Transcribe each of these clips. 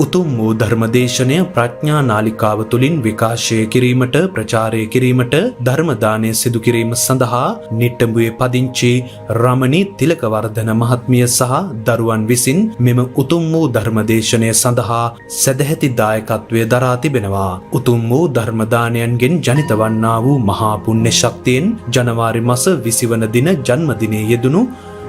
උතුම් වූ ධර්මදේශනය ප්‍රඥා නාලිකාව තුළින් විකාශය කිරීමට ප්‍රචාරය කිරීමට ධර්ම දානය සිදු කිරීම සඳහා නිට්ටඹුවේ පදිංචි රමණී තිලකවර්ධන මහත්මිය සහ දරුවන් විසින් මෙම උතුම් වූ ධර්මදේශනය සඳහා සදැහැති දායකත්වය දරා තිබෙනවා. උතුම් වූ ධර්ම දානයන්ගෙන් ජනිත වන්නා වූ මහා පුණ්‍ය ශක්තියෙන් ජනවාරි මාස 20 වන දින ජන්මදිනයේ යෙදුණු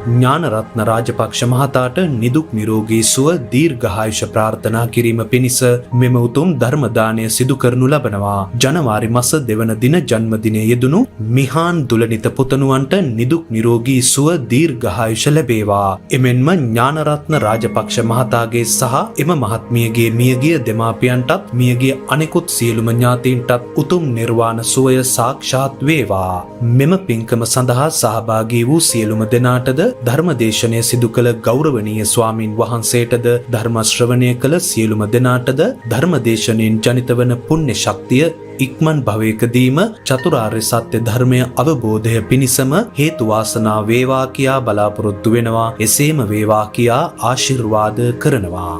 ඥානරත්න රාජපක්ෂ මහතාට නිදුක් නිරෝගී සුව දීර්ඝායුෂ ප්‍රාර්ථනා කිරීම පිණිස මෙම උතුම් ධර්ම දානය සිදු කරනු ලබනවා. ජනවාරි මාස 2 වන දින ජන්මදිනයේ යෙදුණු මිහාන් දුලනිත පුතණුවන්ට නිදුක් නිරෝගී සුව දීර්ඝායුෂ ලැබේවා. එමෙන්ම ඥානරත්න රාජපක්ෂ මහතාගේ සහ එම මහත්මියගේ මියගිය දෙමාපියන්ටත් මියගිය අනෙකුත් සියලුම ඥාතීන්ටත් උතුම් නිර්වාණ සුවය සාක්ෂාත් වේවා. මෙම පින්කම සඳහා සහභාගී වූ සියලුම දෙනාටද ධර්මදේශනය සිදු කළ ගෞරවනීය ස්වාමින් වහන්සේටද ධර්ම ශ්‍රවණය කළ සියලුම දෙනාටද ධර්මදේශනයෙන් ජනිත වන පුණ්‍ය ශක්තිය ඉක්මන් භවයකදීම චතුරාර්ය සත්‍ය ධර්මය අවබෝධය පිණිසම හේතු වාසනා වේවා කියා බලාපොරොත්තු වෙනවා. එසේම වේවා කියා ආශිර්වාද කරනවා.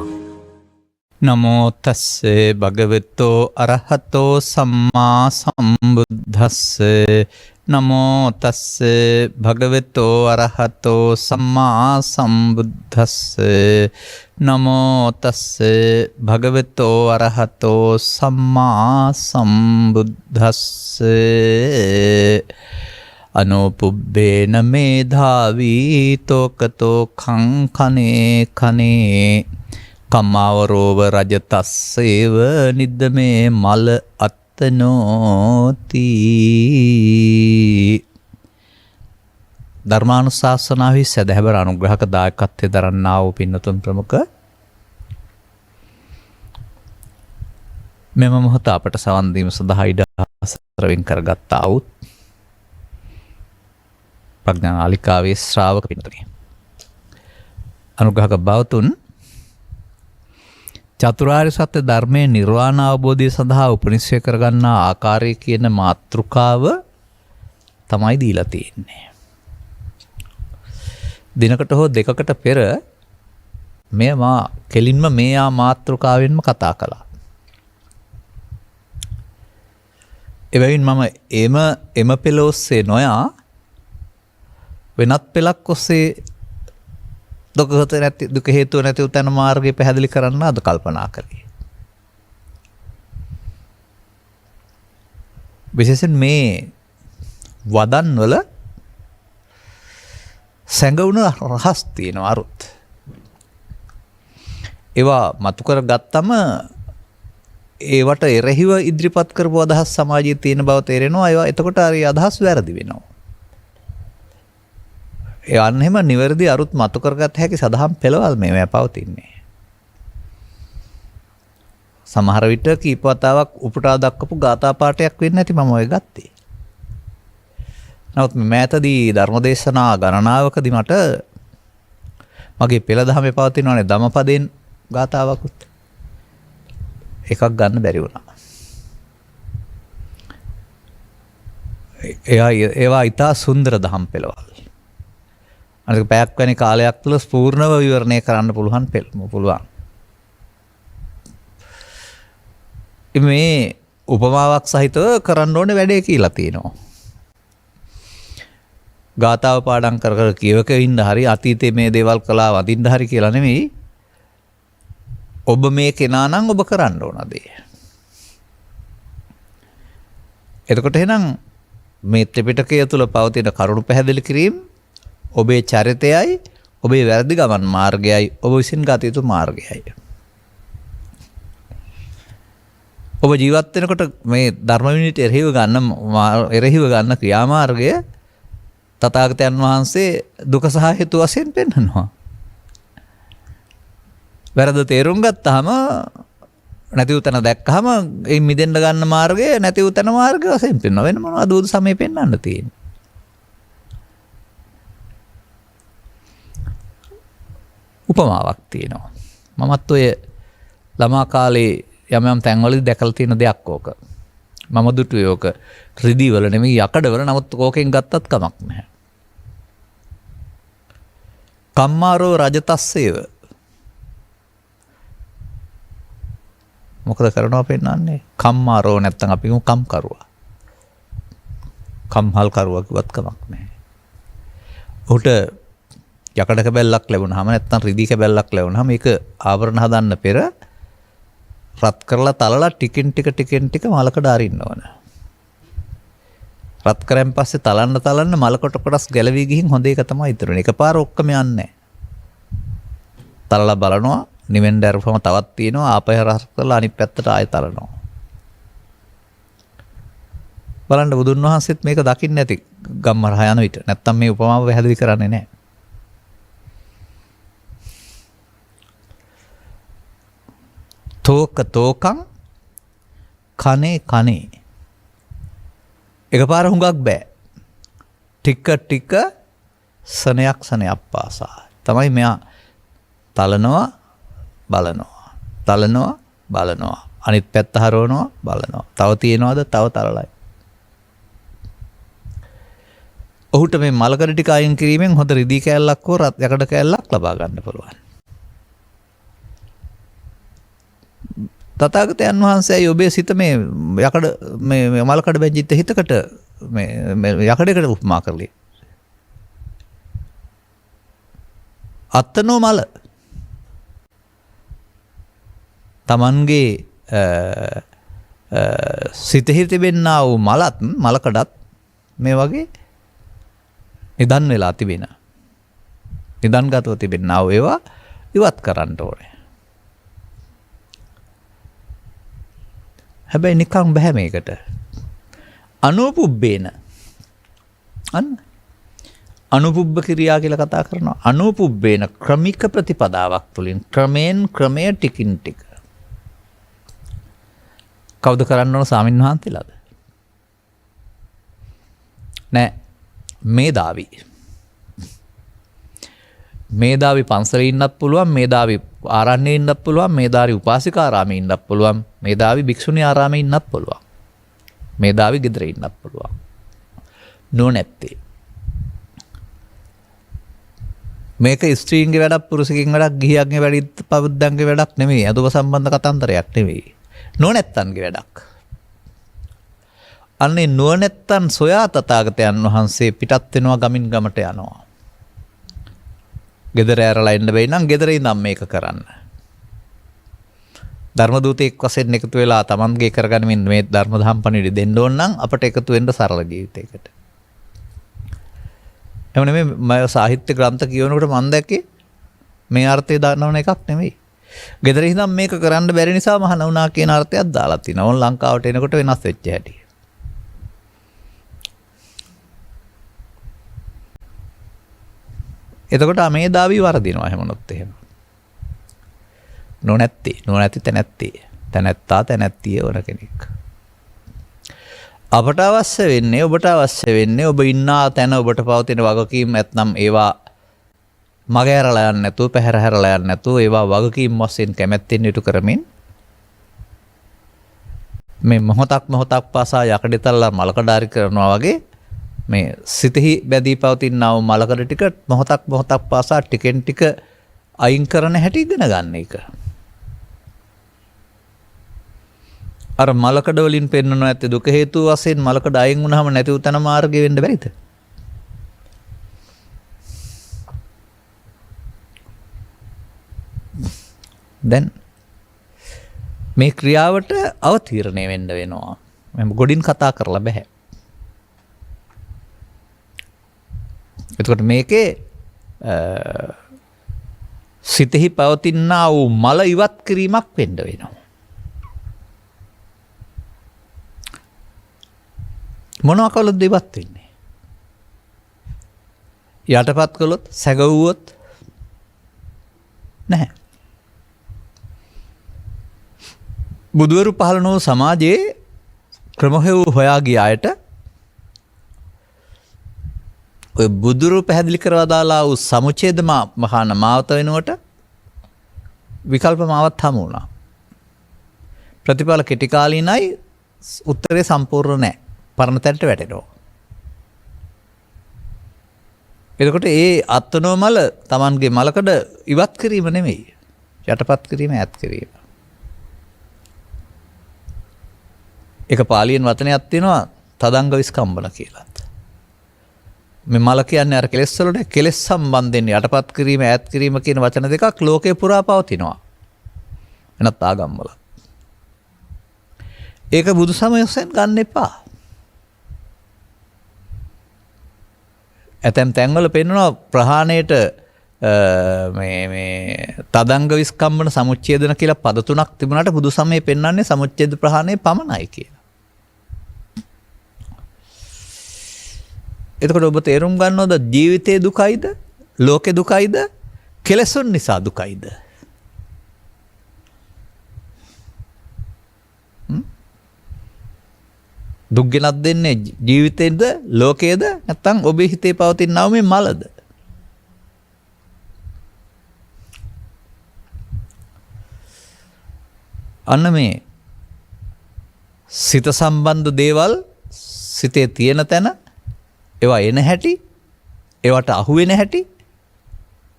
නමෝ තස්සේ භගවතෝ අරහතෝ සම්මා සම්බුද්දස්සේ නමෝ තස්සේ භගවතෝ අරහතෝ සම්මා සම්බුද්දස්සේ නමෝ තස්සේ භගවතෝ අරහතෝ සම්මා සම්බුද්දස්සේ අනුපුබ්බේන මේධාවී තෝකතෝ කංකනේ කනේ කම්මාවරෝව රජතස්සේව නිද්දමේ මල අත්තනෝති. ධර්මානුශාසනාවේ සදහැවර අනුග්‍රහක දායකත්වයේ දරන්නා වූ පින්නතුන් ප්‍රමුඛ මෙම මොහොත අපට සවන් දීම සඳහා ඉඩ හසුරවින් කරගත්තා වූ ප්‍රඥානාලිකාවේ ශ්‍රාවක පින්නතුනි අනුග්‍රහක බවතුන් චතුරාර්ය සත්‍ය ධර්මයේ නිර්වාණ අවබෝධය සඳහා උපනිශ්‍රය කරගන්නා ආකාරය කියන මාතෘකාව තමයි දීලා තියෙන්නේ. දිනකට හෝ දෙකකට පෙර කෙලින්ම මේ මාතෘකාවෙන්ම කතා කළා. එබැවින් මම එම පෙළ ඔස්සේ නොයා වෙනත් පෙළක් ඔස්සේ දුක හේතුව නැති උතන මාර්ගය පැහැදිලි කරන්න අද කල්පනා කළේ. විශේෂයෙන් මේ වදන් වල සැඟවුණු රහස් තියෙනවා අරුත්. ඒවා මතු කර ගත්තම ඒවට එරෙහිව ඉදිරිපත් කරපු අදහස් සමාජයේ තියෙන බව තේරෙනවා. ඒවා එතකොට හරි අදහස් වැරදි වෙනවා. ඒ අන්නෙම නිවැරදි අරුත් මතු කරගත හැකි සදහම් පෙළවල් මේවා පවතින්නේ. සමහර විට කීප වතාවක් උපුටා දක්වපු ගාථා පාඨයක් වෙන්න ඇති මම ඔය ගත්තේ. නමුත් මෑතදී ධර්මදේශනා ගණනාවකදී මට මගේ පෙළ දහමේ පවතිනවනේ ධම්මපදයෙන් ගාථාවකුත් එකක් ගන්න බැරි වුණා. ඒවා ඊටා සුන්දර දහම් පෙළවල්. අනික පැයක් වැනි කාලයක් තුළ ස්පූර්ණව විවරණය කරන්න පුළුවන්. මේ උපමාවක් සහිතව කරන්න ඕනේ වැඩේ කියලා තියෙනවා. ගාථාව පාඩම් කර කියවක ඉන්න හරි අතීතයේ මේ දේවල් කළා වදින්න හරි කියලා නෙමෙයි. ඔබ මේ කෙනා නම් ඔබ කරන්න ඕන දේ. එතකොට එහෙනම් මේ ත්‍රිපිටකය තුළ පවතින කරුණු පැහැදිලි කිරීම ඔබේ චරිතයයි ඔබේ වැරදි ගමන් මාර්ගයයි ඔබ විසින් ගත යුතු මාර්ගයයි. ඔබ ජීවත් වෙනකොට මේ ධර්ම විනීත එරෙහිව ගන්න ක්‍රියාමාර්ගය තථාගතයන් වහන්සේ දුක සහ හේතු වශයෙන් පෙන්වනවා. වැරද්ද තේරුම් ගත්තාම නැති උතන දැක්කහම ඒ මිදෙන්න ගන්න මාර්ගය නැති උතන මාර්ගය වශයෙන් පෙන්වනවා. වෙන මොනවද උද සමේ පෙන්වන්න තියෙන්නේ? උපමාවක් තියෙනවා. මමත් ඔය ළමා කාලේ යම් තැන්වලදී දැකලා තියෙන දෙයක් ඕක. මම දුටුවේ ඕක රිදී වල නෙමෙයි යකඩ වල. නමුත් ඕකෙන් ගත්තත් කමක් නැහැ. කම්මාරෝ රජතස්සේව මොකද කරනවා පෙන්නන්නේ? කම්මාරෝ නැත්තම් අපි කියමු කම්කරුවා. කම්හල් කරුවා කිව්වත් කමක් නැහැ. උට යකඩ කැබැල්ලක් ලැබුණාම නැත්තම් රිදී කැබැල්ලක් ලැබුණාම මේක ආවරණ හදන්න පෙර රත් කරලා තලලා ටිකෙන් ටික මලකඩ අරින්න ඕන. රත් කරන් පස්සේ තලන්න මලකොට කොටස් ගැලවි ගිහින් හොඳ එක තමයි ඉතුරු වෙන්නේ. එකපාර ඔක්කොම යන්නේ නැහැ. තලලා බලනවා නිවෙන්න ඇරපුවම තවත් තියෙනවා ආපහු රත් කරලා අනිත් පැත්තට ආයෙ තලනවා. බලන්න බුදුන් වහන්සේත් මේක දකින්නේ නැති ගම්මරහ යන විට. නැත්තම් මේ උපමාව පැහැදිලි කරන්නේ නැහැ. තෝකං කනේ එකපාර හුඟක් බෑ. ටික සනයක් පාසා තමයි මෙයා තලනවා බලනවා අනිත් පැත්ත හරවනවා බලනවා. තව තියෙනවද? තව තලලයි. ඔහුට මේ මලකඩ ටික අයින් කිරීමෙන් හොඳ රිදී කෑල්ලක් හෝ යකඩ කෑල්ලක් ලබා ගන්න පුළුවන්. තථාගතයන් වහන්සේ ඔබේ සිත මේ යකඩ මේ මලකඩ බැඳිච්ච හිතකට මේ යකඩයකට උපමා කරලේ. අත්තනෝ මල තමන්ගේ සිතෙහි තිබෙනා වූ මලත් මලකඩත් මේ වගේ නිදන් වෙලා තිබෙන. නිදන්ගතව තිබෙනා වූ ඒවා ඉවත් කරන්න ඕනේ. හැබැයි නිකන් බෑ මේකට. අනුපුබ්බේන. අනුපුබ්බ ක්‍රියා කියලා කතා කරනවා. අනුපුබ්බේන ක්‍රමික ප්‍රතිපදාවක් තුළින් ක්‍රමය ටිකින් ටික. කවුද කරන්න ඕන? ස්වාමීන් වහන්සේලාද? නෑ. මේදාවි පන්සලේ ඉන්නත් පුළුවන්, මේදාවි ආරණ්‍යයේ ඉන්නත් පුළුවන්, මේදාවි උපාසිකාරාමයේ ඉන්නත් පුළුවන්, මේදාවි භික්ෂුණී ආරාමයේ ඉන්නත් පුළුවන්. මේදාවි ගෙදර ඉන්නත් පුළුවන්. නොනැත්තේ. මේක ස්ත්‍රීන්ගේ වැඩක්, පුරුෂකින් වැඩක්, ගිහියන්ගේ වැඩක්, පවුද්දන්ගේ වැඩක් නෙමෙයි. අදුව සම්බන්ධ කතන්දරයක් නෙමෙයි. නොනැත්තන්ගේ වැඩක්. අන්නේ නොනැත්තන් සොයා තථාගතයන් වහන්සේ පිටත් වෙනවා, ගමින් ගමට යනවා. ගෙදර ඇරලා ඉන්න බැයි නම් ගෙදර ඉඳන් මේක කරන්න. ධර්ම දූතෙක් වශයෙන් එකතු වෙලා තමන්ගේ කරගනිමින් මේ ධර්ම දහම් පණිවිඩය දෙන්න ඕන නම් අපට එකතු වෙන්න සරල ජීවිතයකට. එහෙම නෙමෙයි මම සාහිත්‍ය ග්‍රන්ථ කියවනකොට මම දැක්කේ මේ අර්ථය දන්නවන එකක් නෙමෙයි. ගෙදර ඉඳන් මේක කරන්න බැරි නිසා මහාන වුණා කියන අර්ථයක් දාලා තිනවා. ඕන් ලංකාවට එනකොට වෙනස් වෙච්ච හැටි. එතකොට මේදාවි වරදිනවා හැමනොත් එහෙම. නොනැති තැනැත්තිය වන කෙනෙක්. අපට අවශ්‍ය වෙන්නේ, ඔබට අවශ්‍ය වෙන්නේ ඔබ ඉන්නා තැන ඔබට පවතින වගකීම් නැත්නම් ඒවා මග ඇරලා යන්නේ නැතුව, පැහැර හැරලා යන්නේ නැතුව ඒවා වගකීම් වශයෙන් කැමැත්තෙන් ඉටු කරමින් මේ මොහොතක් පාසා යකඩ තල්ලා මලකඩාරි කරනවා වගේ මේ සිතෙහි බැදී පවතිනා වූ මලකඩ ටික මොහොතක් පාසා ටිකෙන් ටික අයින් කරන හැටි ඉගෙන ගන්න එක. අර මලකඩ වලින් පෙන්වනවා ඇත්තේ දුක හේතු වශයෙන් මලකඩ අයින් වුණාම නැති උතන මාර්ගය වෙන්න බැරිද? දැන් මේ ක්‍රියාවට අවතීර්ණය වෙන්න වෙනවා. මම ගොඩින් කතා කරලා බෑ. එතකොට මේකේ සිතෙහි පවතිනා වූ මල ඉවත් කිරීමක් වෙන්න වෙනවා. මොනවා කළොත්ද ඉවත් වෙන්නේ? යටපත් කළොත්, සැගවුවොත් නැහැ. බුදුවරු පහළ නොවු සමාජයේ ක්‍රමහෙව් හොයා ගිය අයට ඔය බුදුරු පැහැදිලි කරලා දාලා වූ සමුච්ඡේද මහාන මාවත වෙනුවට විකල්ප මාවත් හමු වුණා. ප්‍රතිඵල කෙටි කාලීනයි, උත්තරේ සම්පූර්ණ නැහැ. පරණ තැනට වැටෙනවා. එතකොට ඒ අත්නෝමල Tamanගේ මලකඩ ඉවත් කිරීම නෙමෙයි. යටපත් කිරීම, ඈත් කිරීම. ඒක පාලියෙන් වචනයක් තියෙනවා තදංග විස්කම්බන කියලාත්. මේ මල කියන්නේ අර කෙලෙස් වලට කෙලෙස් සම්බන්ධයෙන් යටපත් කිරීම ඈත් කිරීම කියන වචන දෙකක් ලෝකේ පුරා පවතිනවා. එනත් ආගම්වල. ඒක බුදු සමයෙන් ගන්න එපා. ඇතැම් තැන්වල පෙන්වනවා ප්‍රහාණයට මේ තදංග විස්කම්බන සමුච්ඡේදන කියලා පද තුනක් තිබුණාට බුදු සමයේ පෙන්වන්නේ සමුච්ඡේද ප්‍රහාණය පමණයි කියලා. එතකොට ඔබ තේරුම් ගන්නවද ජීවිතේ දුකයිද ලෝකේ දුකයිද කෙලෙසුන් නිසා දුකයිද? දුක් ගෙනත් දෙන්නේ ජීවිතේද ලෝකයේද නැත්නම් ඔබේ හිතේ පවතිනව මේ මලද? අන්න මේ සිත සම්බන්ධ දේවල් සිතේ තියෙන තැන ඒවා එන හැටි ඒවට අහු වෙන හැටි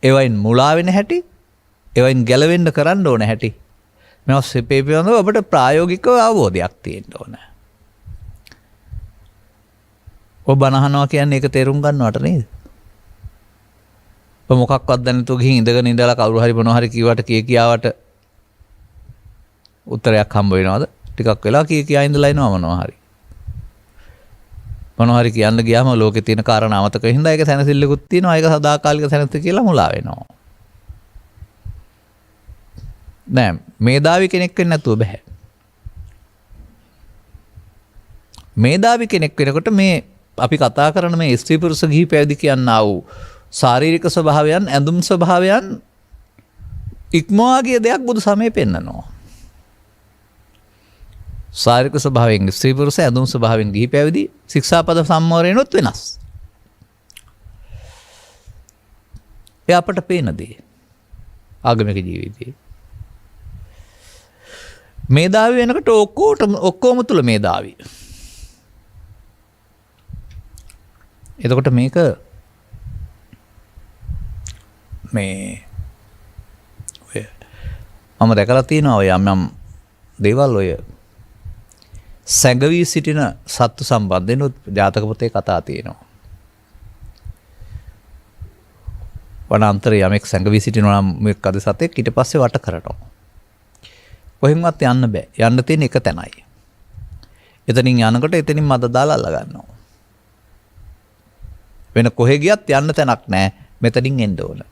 ඒවයින් මුලා වෙන හැටි ඒවයින් ගැලවෙන්න කරන්න ඕන හැටි මේවා සිපේ පිළිබඳව ඔබට ප්‍රායෝගිකව අවබෝධයක් තියෙන්න ඕන. ඔබ අනහනවා කියන්නේ ඒක තේරුම් ගන්නවට නේද? ඔබ මොකක්වත් දැන නැතුව ගිහින් ඉඳගෙන ඉඳලා කවුරු හරි මොනවා හරි කිව්වට කියාවට උත්තරයක් හම්බ වෙනවද? ටිකක් වෙලා කියා ඉඳලා එනවා මොනවා හරි. මොනවා හරි කියන්න ගියාම ලෝකේ තියෙන කාරණා අමතක වෙහින්දා ඒක සැනසෙල්ලකුත් තියෙනවා. ඒක සදාකාලික සැනසෙල්ල කියලා මුලා වෙනවා. නෑ මේදාවි කෙනෙක් වෙන්න නැතුව බෑ. මේදාවි කෙනෙක් වෙනකොට මේ අපි කතා කරන මේ ස්ත්‍රී පුරුෂ ගිහි පැවිදි කියනා වූ ශාරීරික ස්වභාවයන් ඇඳුම් ස්වභාවයන් ඉක්මවා ගිය දෙයක් බුදු සමයේ පෙන්නනවා. ශාරීරික ස්වභාවයෙන් ස්ත්‍රී පුරුෂ ඇඳුම් ස්වභාවයෙන් ගිහි පැවිදි ශික්ෂාපද සම්මෝරේනොත් වෙනස්. ඒ අපට පේන දේ ආගමික ජීවිතේ. මේදාවි වෙනකොට ඔක්කොම තුල මේදාවි. එතකොට මේක මේ ඔය මම දැකලා තියෙනවා ඔය යම් දේවල් ඔය සැඟවී සිටින සත්තු සම්බන්ධයෙන් ජාතක පොතේ කතා තියෙනවා. වනාන්තරයේ යමෙක් සැඟවී සිටිනවා නම් මේක අද සතෙක් ඊට පස්සේ වට කරනවා. කොහෙන්වත් යන්න බෑ. යන්න තියෙන එක තැනයි. එතනින් යනකොට එතනින් මද දාලා අල්ල ගන්නවා. වෙන කොහෙ ගියත් යන්න තැනක් නැහැ. මෙතනින් එන්න ඕන.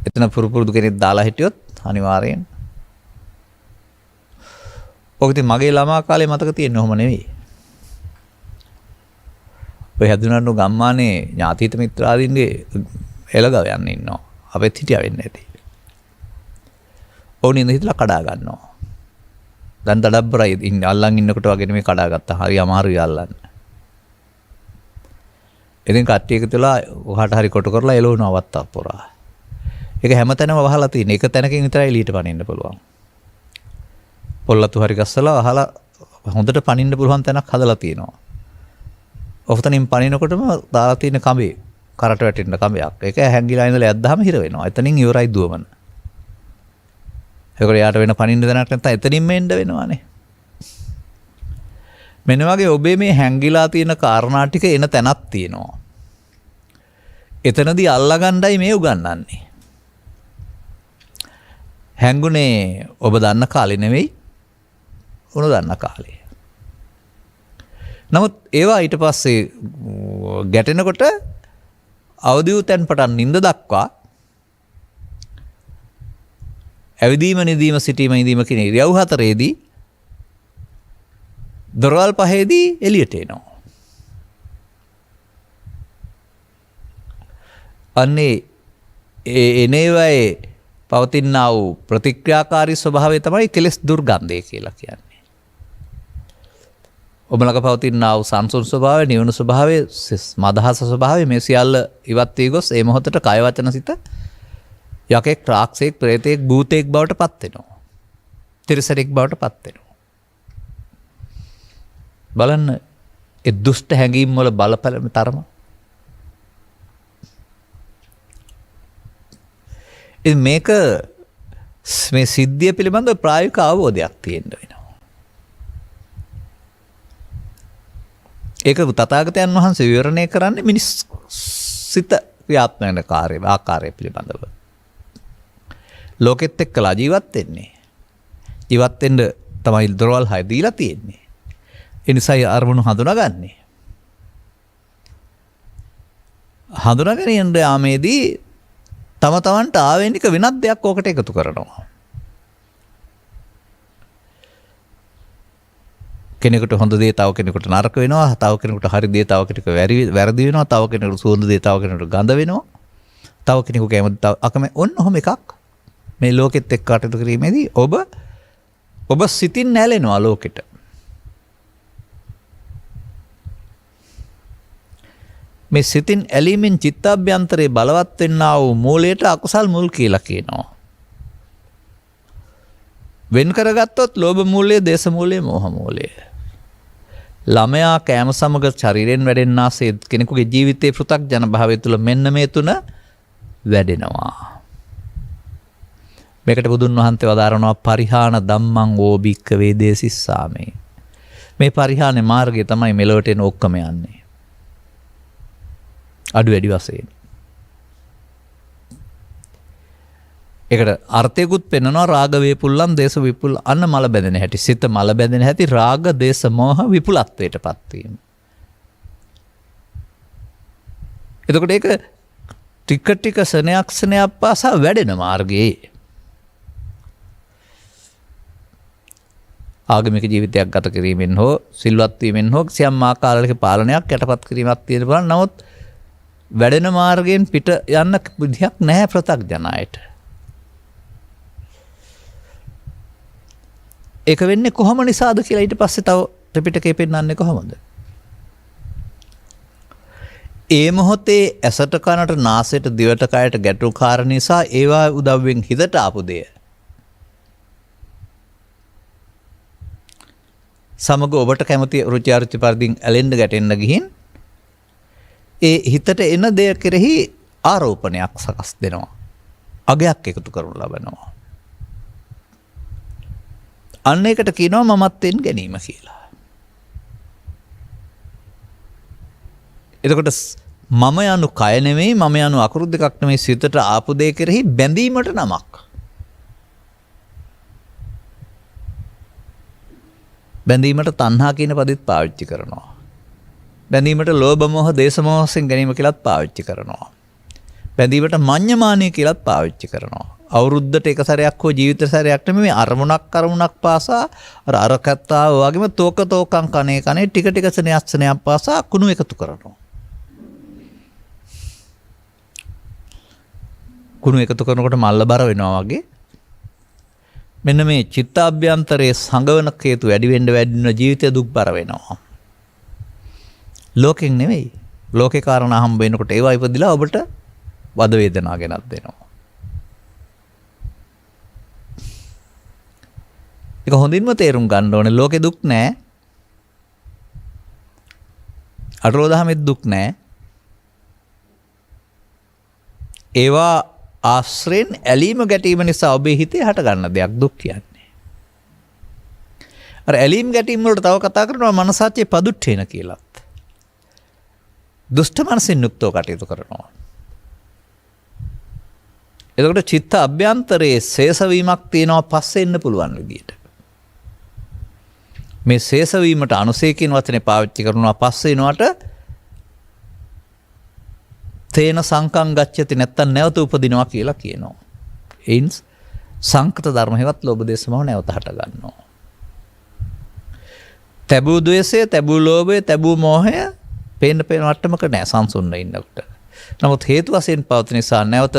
එතන පුරුදු කෙනෙක් දාලා හිටියොත් අනිවාර්යෙන්. ඔක ඉතින් මගේ ළමා කාලේ මතක තියෙන්නේ ඔහොම නෙවෙයි. ඔය හැදුනන්නු ගම්මානේ ඥාතිත මිත්‍රාදීන්ගේ එළගව යන්න ඉන්නවා. අපෙත් හිටියා වෙන්නේ නැති. ඕනින් හිටලා කඩා ගන්නවා. දැන් දඩබ්බරයි ඉන්න අල්ලන් ඉන්නකොට වගේ නෙමෙයි කඩා ගත්තා. හරි අමාරුයි අල්ලන්න. ඉතින් කට්ටිය එකතුලා උහාට හරි කොට කරලා එළවනවා වත්තා පොරා. ඒක හැමතැනම වහලා තියෙන. එක තැනකින් විතරයි එළියට පනින්න පුළුවන්. පොල්ලතු හරි ගස්සලා අහලා හොඳට පනින්න පුළුවන් තැනක් හදලා තියෙනවා. ඔතනින් පනිනකොටම දාලා තියෙන කඹේ කරට වැටෙන්න කඹයක්. ඒක හැංගිලා ඉඳලා ඇද්දාම හිර වෙනවා. එතනින් ඉවරයි දුවමන. ඒකට යාට වෙන පනින්න දැනක් නැත්නම් එතනින්ම එන්න වෙනවානේ. මෙන්න වගේ ඔබේ මේ හැංගිලා තියෙන කාරණා ටික එන තැනක් තියෙනවා. එතනදී අල්ලගන්නයි මේ උගන්වන්නේ. හැංගුනේ ඔබ දන්න කාලේ නෙවෙයි. උන දන්න කාලේ. නමුත් ඒවා ඊට පස්සේ ගැටෙනකොට අවදි වූ තැන් පටන් නිින්ද දක්වා ඇවිදීම නිදීම සිටීම ඉදීම කියන ඉරියව් හතරේදී දොරවල් පහේදී එළියට එනවා. අන්නේ එනේවයේ පවතිනා වූ ප්‍රතික්‍රියාකාරී ස්වභාවය තමයි කෙලෙස් දුර්ගන්ධය කියලා කියන්නේ. ඔබ ළඟ පවතිනා වූ සංසුන් ස්වභාවය, නිවුණු ස්වභාවය, මදහස ස්වභාවය මේ සියල්ල ඉවත් වී ගොස් ඒ මොහොතට කය වචන සිත යකෙක්, රාක්ෂයෙක්, ප්‍රේතයෙක්, භූතයෙක් බවට පත් වෙනවා. තිරිසනෙක් බවට පත් වෙනවා. බලන්න ඒ දුෂ්ට හැඟීම් වල බලපෑම තරම. ඉතින් මේක මේ සිද්ධිය පිළිබඳව ප්‍රායෝගික අවබෝධයක් තියෙන්න වෙනවා. ඒක තථාගතයන් වහන්සේ විවරණය කරන්නේ මිනිස් සිත ක්‍රියාත්මක වෙන ආකාරය පිළිබඳව. ලෝකෙත් එක්කලා ජීවත් වෙන්නේ. ජීවත් වෙන්න තමයි දොරවල් හය දීලා තියෙන්නේ. ඒ නිසායි අරමුණු හඳුනාගන්නේ. හඳුනාගෙන යාමේදී තම තමන්ට ආවේනික වෙනත් දෙයක් ඕකට එකතු කරනවා. කෙනෙකුට හොඳ දේ තව කෙනෙකුට නරක වෙනවා, තව කෙනෙකුට හරි දේ තව කෙනෙකුට වැරදි වෙනවා, තව කෙනෙකුට සුවඳ දේ තව කෙනෙකුට ගඳ වෙනවා, තව කෙනෙකු කැමති තව අකමැති ඔන්න ඔහොම එකක්. මේ ලෝකෙත් එක්ක කටයුතු කිරීමේදී ඔබ සිතින් නැලෙනවා ලෝකෙට. මේ සිතින් ඇලීමෙන් චිත්තාභ්‍යන්තරේ බලවත් වෙන්නා වූ මූලයට අකුසල් මුල් කියලා කියනවා. වෙන් කරගත්තොත් ලෝභ මූලය, දේශ මූලය, මෝහ මූලය. ළමයා කෑම සමග ශරීරයෙන් වැඩෙන්නාසේ කෙනෙකුගේ ජීවිතයේ පෘථග්ජන භාවය තුළ මෙන්න මේ තුන වැඩෙනවා. මේකට බුදුන් වහන්සේ වදාරනවා පරිහාන ධම්මං වෝ භික්ඛවේ දේසිස්සාමේ. මේ පරිහානේ මාර්ගය තමයි මෙලොවට එන ඔක්කොම යන්නේ. අඩු වැඩි වශයෙන්. ඒකට අර්ථයකුත් පෙන්වනවා රාග වේපුල්ලන් දේශ විපුල් අන්න මල බැඳෙන හැටි. සිත මල බැඳෙන හැටි රාග දේශ මොහ විපුලත්වයටපත් වීම. එතකොට ඒක ටික ටික සනයක් පාසා වැඩෙන මාර්ගයේ ආගමික ජීවිතයක් ගත කිරීමෙන් හෝ සිල්වත් වීමෙන් හෝ සියම් ආකාරයක පාලනයක් යටපත් කිරීමක් තියෙන බව. නමුත් වැඩෙන මාර්ගයෙන් පිට යන්න විදිහක් නැහැ ප්‍රත්‍යඥායට. ඒක වෙන්නේ කොහොම නිසාද කියලා ඊට පස්සේ තව ත්‍රිපිටකේ පෙන්නන්නේ කොහොමද? ඒ මොහොතේ ඇසට කනට නාසයට දිවට කයට ගැටු කාරණ නිසා ඒවා උදව්වෙන් හිතට ආපු දෙය සමග ඔබට කැමති රුචි අරුචි පරිදින් ඇලෙන්න ගැටෙන්න ගිහින් ඒ හිතට එන දෙය කෙරෙහි ආරෝපණයක් සකස් දෙනවා. අගයක් එකතු කරනු ලබනවා. අන්න ඒකට කියනවා මමත්වෙන් ගැනීම කියලා. එතකොට මම යනු කය නෙමෙයි, මම යනු අකුරු දෙකක් නෙමෙයි, සිතට ආපු දෙය කෙරෙහි බැඳීමට නමක්. බැඳීමට තණ්හා කියන පදෙත් පාවිච්චි කරනවා. බැඳීමට ලෝභ මොහ දේශ මොහයෙන් ගැනීම කියලාත් පාවිච්චි කරනවා. බැඳීමට මඤ්ඤමානය කියලාත් පාවිච්චි කරනවා. අවුරුද්දට එක සැරයක් හෝ ජීවිත සැරයක් නෙමෙයි අරමුණක් පාසා අරකත්තා වගේම තෝකම් කනේ ටික ටික ස්නේහයක් පාසා කුණු එකතු කරනවා. කුණු එකතු කරනකොට මල්ල බර වෙනවා වගේ මෙන්න මේ චිත්තාභ්‍යන්තරයේ සංගවන හේතු වැඩි වෙන්න ජීවිතය දුක්බර වෙනවා. ලෝකෙන් නෙවෙයි. ලෝකේ කාරණා හම්බ වෙනකොට ඒවා ඉපදිලා ඔබට වද වේදනා ගෙනත් දෙනවා. ඒක හොඳින්ම තේරුම් ගන්න ඕනේ. ලෝකේ දුක් නැහැ. අටලෝදහමෙත් දුක් නැහැ. ඒවා ආශ්‍රයෙන් ඇලීම ගැටීම නිසා ඔබේ හිතේ හට ගන්න දෙයක් දුක් කියන්නේ. අර ඇලීම් ගැටීම් වලට තව කතා කරනවා මනසාචේ පදුට්ඨේන කියලාත්. දුෂ්ට මනසින් යුක්තව කටයුතු කරනවා. එතකොට චිත්ත අභ්‍යන්තරයේ ශේෂවීමක් තියෙනවා පස්සේ එන්න පුළුවන් විදියට. මේ ශේෂවීමට අනුසය කියන වචනේ පාවිච්චි කරනවා පස්සේ එනවට තේන සංකම් ගච්ඡති නැත්තම් නැවත උපදිනවා කියලා කියනවා. එයින් සංකත ධර්ම හේවත් ලෝභ දේශ මොහ නැවත හට ගන්නවා. තැබූ ද්වේෂය, තැබූ ලෝභය, තැබූ මෝහය පේන වට්ටමක නෑ සංසුන්න ඉන්නකොට. නමුත් හේතු වශයෙන් පවතින නිසා නැවත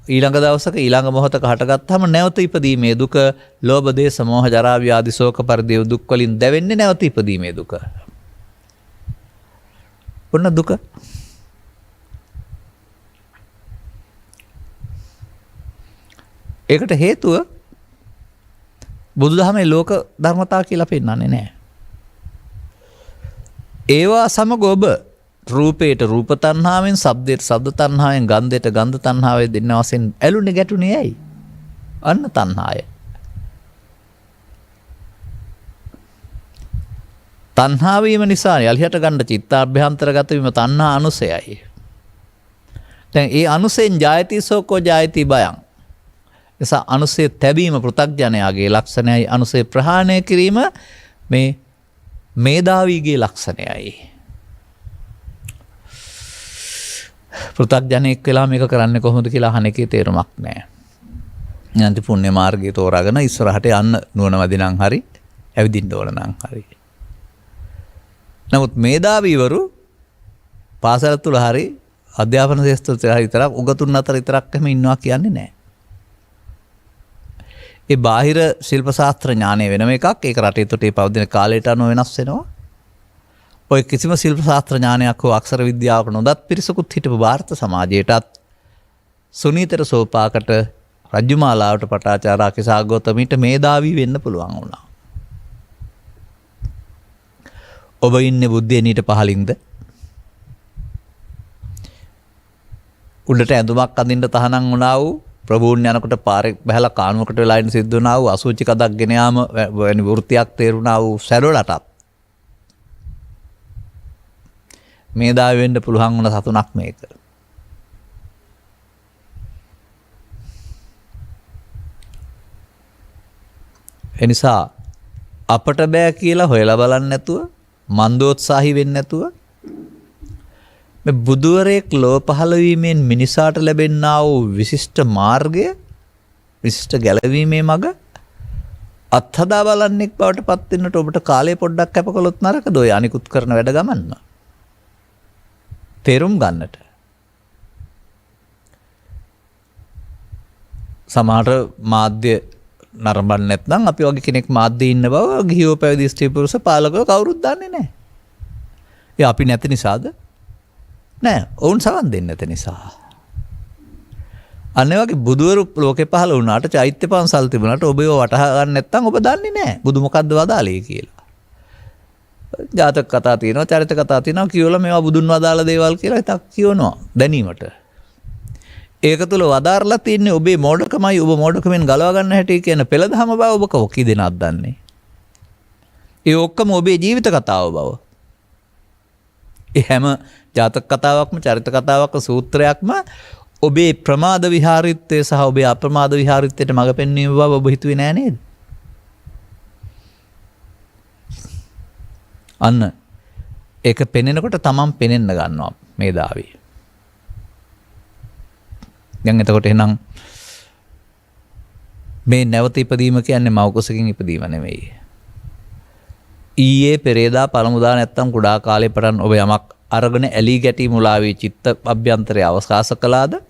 ඊළඟ දවසක ඊළඟ මොහොතක හටගත්තාම නැවත ඉපදීමේ දුක, ලෝභ දේශ මොහ ජරා ව්‍යාධි ශෝක පරිදේව දුක් වලින් දැවෙන්නේ නැවත ඉපදීමේ දුක. ඔන්න දුක. ඒකට හේතුව බුදුදහමේ ලෝක ධර්මතා කියලා පෙන්නන්නේ නැහැ. ඒවා සමග ඔබ රූපයට රූප තණ්හාවෙන්, ශබ්දයට ශබ්ද තණ්හාවෙන්, ගන්ධයට ගන්ධ තණ්හාවෙන් දෙන්න වශයෙන් ඇලුනේ ගැටුනේ ඇයි? අන්න තණ්හාය. තණ්හා වීම නිසා යලියට ගන්න චිත්තාභ්‍යන්තරගත වීම තණ්හා අනුසයයි. දැන් ඒ අනුසයෙන් ජායති සෝකෝ ජායති බයං. එසා අනුසය තැබීම පෘථග්ජනයාගේ ලක්ෂණයයි අනුසය ප්‍රහාණය කිරීම මේ මේධාවීගේ ලක්ෂණයයි. පෘථග්ජනෙක් වෙලා මේක කරන්නේ කොහොමද කියලා අහන එකේ තේරුමක් නැහැ. ඥාති පුණ්‍ය මාර්ගය තෝරාගෙන ඉස්සරහට යන්න නුවණ මදි නම් හරි ඇවිදින්න ඕන නම් හරි. නමුත් මේධාවීවරු පාසල තුල හරි අධ්‍යාපන ශාස්ත්‍රය විතරක් උගතුන් අතර විතරක් එහෙම ඉන්නවා කියන්නේ නැහැ. ඒ බාහිර ශිල්ප ශාස්ත්‍ර ඥානය වෙනම එකක්. ඒක රටේ තොටේ පවතින කාලයට අනුව වෙනස් වෙනවා. ඔය කිසිම ශිල්ප ශාස්ත්‍ර ඥානයක් හෝ අක්ෂර විද්‍යාවක නොදත් පිරිසකුත් හිටපු ಭಾರತ සමාජයටත් සුනීතර සෝපාකට රජ්ජුමාලාවට පටාචාරා කිසాగෞතමීට මේධාවී වෙන්න පුළුවන් වුණා. ඔබ ඉන්නේ බුද්ධිය නීට පහලින්ද? උඩට ඇඳුමක් අඳින්න තහනම් වුණා වූ ප්‍රභූන් යනකොට පාරේ බහැලා කානුවකට වෙලා ඉන්න සිද්ධ වුණා වූ අසුචි කඩක් ගෙන යාම වැනි වෘත්තියක් තේරුණා වූ සැරවලටත් මේධාවී වෙන්න පුළුවන් වුණ සතුනක් මේක. එනිසා අපට බෑ කියලා හොයලා බලන්න නැතුව මන්දෝත්සාහී වෙන්නේ නැතුව මේ බුදුවරයෙක් ලෝ පහළ වීමෙන් මිනිසාට ලැබෙනා වූ විශිෂ්ට මාර්ගය විශිෂ්ට ගැලවීමේ මඟ අත්හදා බලන්නෙක් බවට පත් වෙන්නට ඔබට කාලය පොඩ්ඩක් කැප කළොත් නරකද ඔය අනිකුත් කරන වැඩ ගමන්න තේරුම් ගන්නට. සමහර මාධ්‍ය නරඹන්න නැත්නම් අපි වගේ කෙනෙක් මාධ්‍යයේ ඉන්න බව ගිහියෝ පැවිදි ස්ත්‍රී පුරුෂ පාලකව කවුරුත් දන්නේ නැහැ. ඒ අපි නැති නිසාද? නෑ, ඔවුන් සවන් දෙන්නේ නැති නිසා. අන්න ඒ වගේ බුදුවරු ලෝකේ පහළ වුණාට චෛත්‍ය පන්සල් තිබුණාට ඔබ ඒව වටහා ගන්න නැත්නම් ඔබ දන්නේ නැහැ බුදු මොකද්ද වදාළේ කියලා. ජාතක කතා තියෙනවා, චරිත කතා තියෙනවා කියවලා මේවා බුදුන් වදාළ දේවල් කියලා හිතක් කියනවා දැනීමට. ඒක තුල වදාරලා තින්නේ ඔබේ මෝඩකමයි ඔබ මෝඩකමෙන් ගලව ගන්න හැටි කියන පෙළදහම බව ඔබ කී දෙනාක් දන්නේ. ඒ ඔක්කොම ඔබේ ජීවිත කතාව බව. ඒ හැම ජාතක කතාවක්ම චරිත කතාවක්ම සූත්‍රයක්ම ඔබේ ප්‍රමාද විහාරීත්වය සහ ඔබේ අප්‍රමාද විහාරීත්වයට මඟ පෙන්වීම බව ඔබ හිතුවේ නෑ නේද? අන්න ඒක පෙනෙනකොට තමන් පෙනෙන්න ගන්නවා මේධාවී. දැන් එතකොට එහෙනම් මේ නැවත ඉපදීම කියන්නේ මව් කුසකින් ඉපදීම නෙමෙයි. ඊයේ පෙරේදා පළමුදා නැත්තම් කුඩා කාලේ පටන් ඔබ යමක් අරගෙන ඇලී ගැටි මුලාවේ චිත්ත අභ්‍යන්තරය අවකාශ කළාද?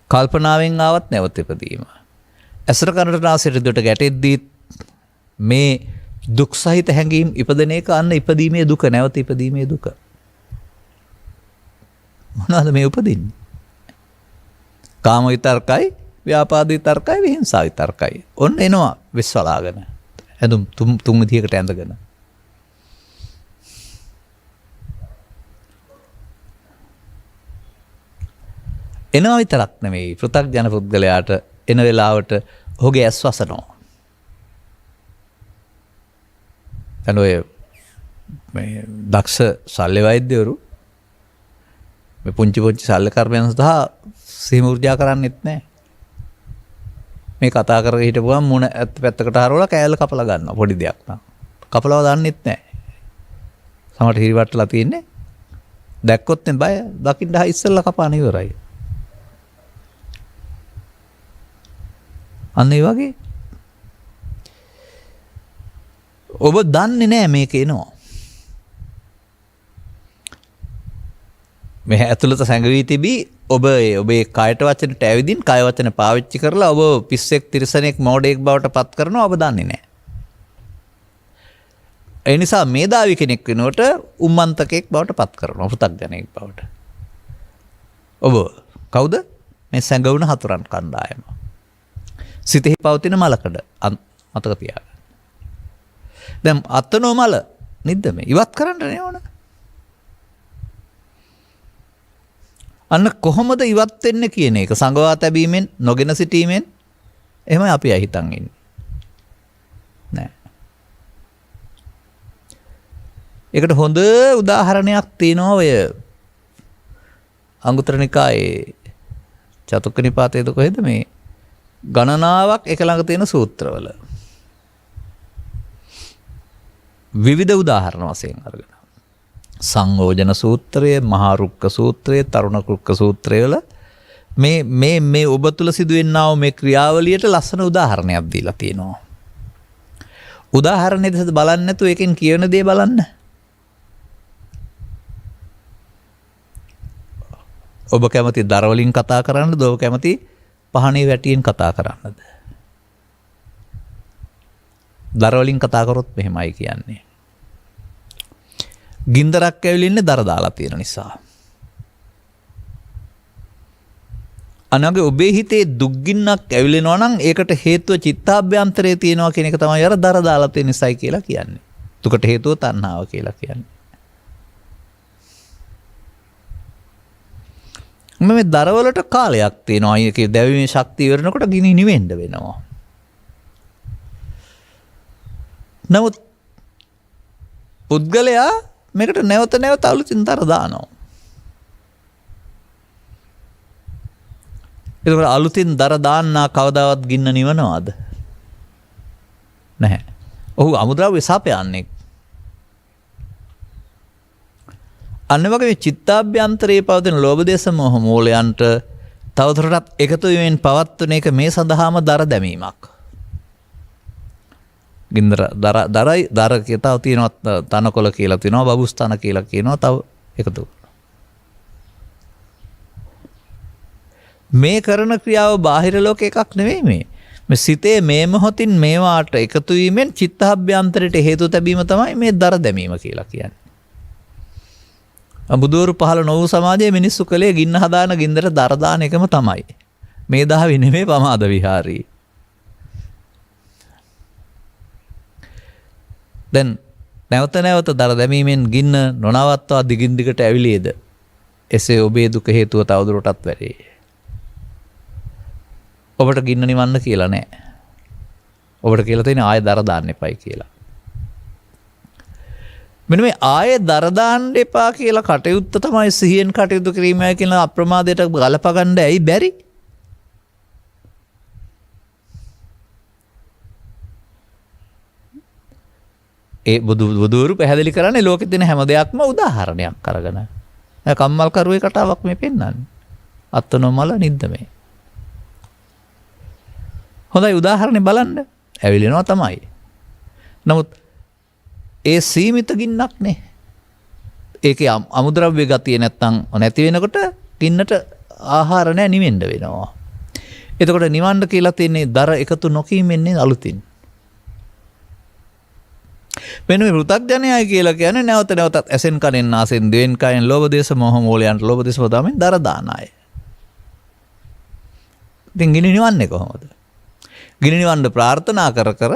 කල්පනාවෙන් ආවත් නැවත ඉපදීම. ඇසර කනට නාසයට දෙට ගැටෙද්දී මේ දුක් සහිත හැඟීම් ඉපදෙන එක අන්න ඉපදීමේ දුක, නැවත ඉපදීමේ දුක. මොනවාද මේ උපදින්නේ? කාම විතර්කයි, ව්‍යාපාද විතර්කයි, විහිංසා විතර්කයි. ඔන්න එනවා විශ්වලාගෙන. ඇඳුම් තුන් විදියකට ඇඳගෙන. එනවා විතරක් නෙමෙයි පෘථග්ජන පුද්ගලයාට එන වෙලාවට ඔහුගේ ඇස් වසනවා. දැන් ඔය මේ දක්ෂ ශල්‍ය වෛද්‍යවරු මේ පුංචි ශල්‍ය කර්මයන් සඳහා සිහිම උර්ජා කරන්නෙත් නැහැ. මේ කතා කරගෙන හිටපුවම මුණ ඇත්ත පැත්තකට හරවලා කෑල්ල කපලා ගන්නවා පොඩි දෙයක් නම්. කපලව දන්නෙත් නැහැ. සමහරට හිරිවට්ටලා තියෙන්නේ. දැක්කොත් නේ බය. දකින්න ඉස්සෙල්ලා කපාන ඉවරයි. අන්න ඒ වගේ ඔබ දන්නේ නැහැ මේක එනවා. මේ ඇතුළත සැඟවී තිබී ඔබේ කයට වචනට ඇවිදින් කය වචන පාවිච්චි කරලා ඔබ පිස්සෙක් තිරසනෙක් මෝඩයෙක් බවට පත් කරනවා ඔබ දන්නේ නැහැ. ඒ නිසා මේධාවි කෙනෙක් වෙනකොට උම්මන්තකෙක් බවට පත් කරනවා පෘථග්ජනෙක් බවට. ඔබ කවුද? මේ සැඟවුණ හතුරන් කණ්ඩායම. සිතෙහි පවතින මලකඩ මතක තියාගන්න. දැන් අත්නෝ මල නිද්ද මේ ඉවත් කරන්න ඕන. අන්න කොහොමද ඉවත් වෙන්නේ කියන එක සංගවා තැබීමෙන් නොගෙන සිටීමෙන් එහෙමයි අපි හිතන් ඉන්නේ. නෑ. ඒකට හොඳ උදාහරණයක් තියෙනවා ඔය අංගුත්තර නිකායේ චතුක්ක නිපාතයේද කොහෙද මේ ගණනාවක් එක ළඟ තියෙන සූත්‍රවල විවිධ උදාහරණ වශයෙන් අරගෙන සංයෝජන සූත්‍රය, මහා රුක්ක සූත්‍රය, තරුණ රුක්ක සූත්‍රය වල මේ ඔබ තුල සිදුවෙනා වූ මේ ක්‍රියාවලියට ලස්සන උදාහරණයක් දීලා තියෙනවා. උදාහරණෙ දෙස බලන්න නැතුව එකෙන් කියන දේ බලන්න. ඔබ කැමති දර වලින් කතා කරන්නද? ඔබ කැමති පහනේ වැටියෙන් කතා කරන්නද? දර වලින් කතා කරොත් මෙහෙමයි කියන්නේ. ගින්දරක් ඇවිලින්නේ දර දාලා තියෙන නිසා. අනගේ ඔබේ හිතේ දුක්ගින්නක් ඇවිලෙනවා නම් ඒකට හේතුව චිත්තාභ්‍යන්තරයේ තියෙනවා කියන එක තමයි අර දර දාලා තියෙන නිසායි කියලා කියන්නේ. දුකට හේතුව තණ්හාව කියලා කියන්නේ. මේ දරවලට කාලයක් තියෙනවා. ඒකේ දැවීමේ ශක්තිය ඉවරනකොට ගිනි නිවෙන්න වෙනවා. නමුත් පුද්ගලයා මේකට නැවත නැවත අලුතින් දර දානවා. එතකොට අලුතින් දර දාන්නා කවදාවත් ගින්න නිවනවද? නැහැ. ඔහු අමුද්‍රව්‍ය සපයන්නේ. අන්න වගේ චිත්තාභ්‍යන්තරයේ පවතින ලෝභ දේශ මොහ මූලයන්ට තවදුරටත් එකතු වීමෙන් පවත්වන එක මේ සඳහාම දර දැමීමක්. ගින්දර දර කියතාව තියෙනවා, තනකොළ කියලා තියෙනවා, බබුස්තන කියලා කියනවා, තව එකතු. මේ කරන ක්‍රියාව බාහිර ලෝක එකක් නෙවෙයි මේ. මේ සිතේ මේ මොහොතින් මේවාට එකතු වීමෙන් චිත්තාභ්‍යන්තරයට හේතු තැබීම තමයි මේ දර දැමීම කියලා කියන්නේ. බුදුවරු පහළ නොවූ සමාජයේ මිනිස්සු කලේ ගින්න හදාන ගින්දර දර දාන එකම තමයි. මේ දහවි නෙමෙයි පමාද විහාරී. දැන් නැවත නැවත දර දැමීමෙන් ගින්න නොනවත්වා දිගින් දිගට ඇවිලේද? එසේ ඔබේ දුක හේතුව තවදුරටත් වැඩි. ඔබට ගින්න නිවන්න කියලා නෑ. ඔබට කියලා තියෙන ආයෙ දර දාන්න එපයි කියලා. මෙන්න මේ ආයෙ දර දාන්න එපා කියලා කටයුත්ත තමයි සිහියෙන් කටයුතු කිරීමයි කියන අප්‍රමාදයට ගලපගන්න ඇයි බැරි? ඒ බුදුවරු පැහැදිලි කරන්නේ ලෝකෙ තියෙන හැම දෙයක්ම උදාහරණයක් කරගෙන. කම්මල් කරුවේ කතාවක් මේ පෙන්නන්නේ. අත්නොමල නිද්දමේ. හොඳයි උදාහරණේ බලන්න. ඇවිලෙනවා තමයි. නමුත් ඒ සීමිත ගින්නක් නේ. ඒකේ අමුද්‍රව්‍ය ගතිය නැත්තම් නැති වෙනකොට ගින්නට ආහාර නැහැ, නිවෙන්න වෙනවා. එතකොට නිවන්න කියලා තියෙන්නේ දර එකතු නොකීමෙන්නේ අලුතින්. මෙන්න මේ පෘථග්ජනයයි කියලා කියන්නේ නැවත නැවතත් ඇසෙන් කනෙන් නාසෙන් දිවෙන් කයෙන් ලෝභ දේශ මොහ මූලයන්ට ලෝභ දේශ මොහයෙන් දර දාන අය. ඉතින් ගිනි නිවන්නේ කොහොමද? ගිනි නිවන්න ප්‍රාර්ථනා කර කර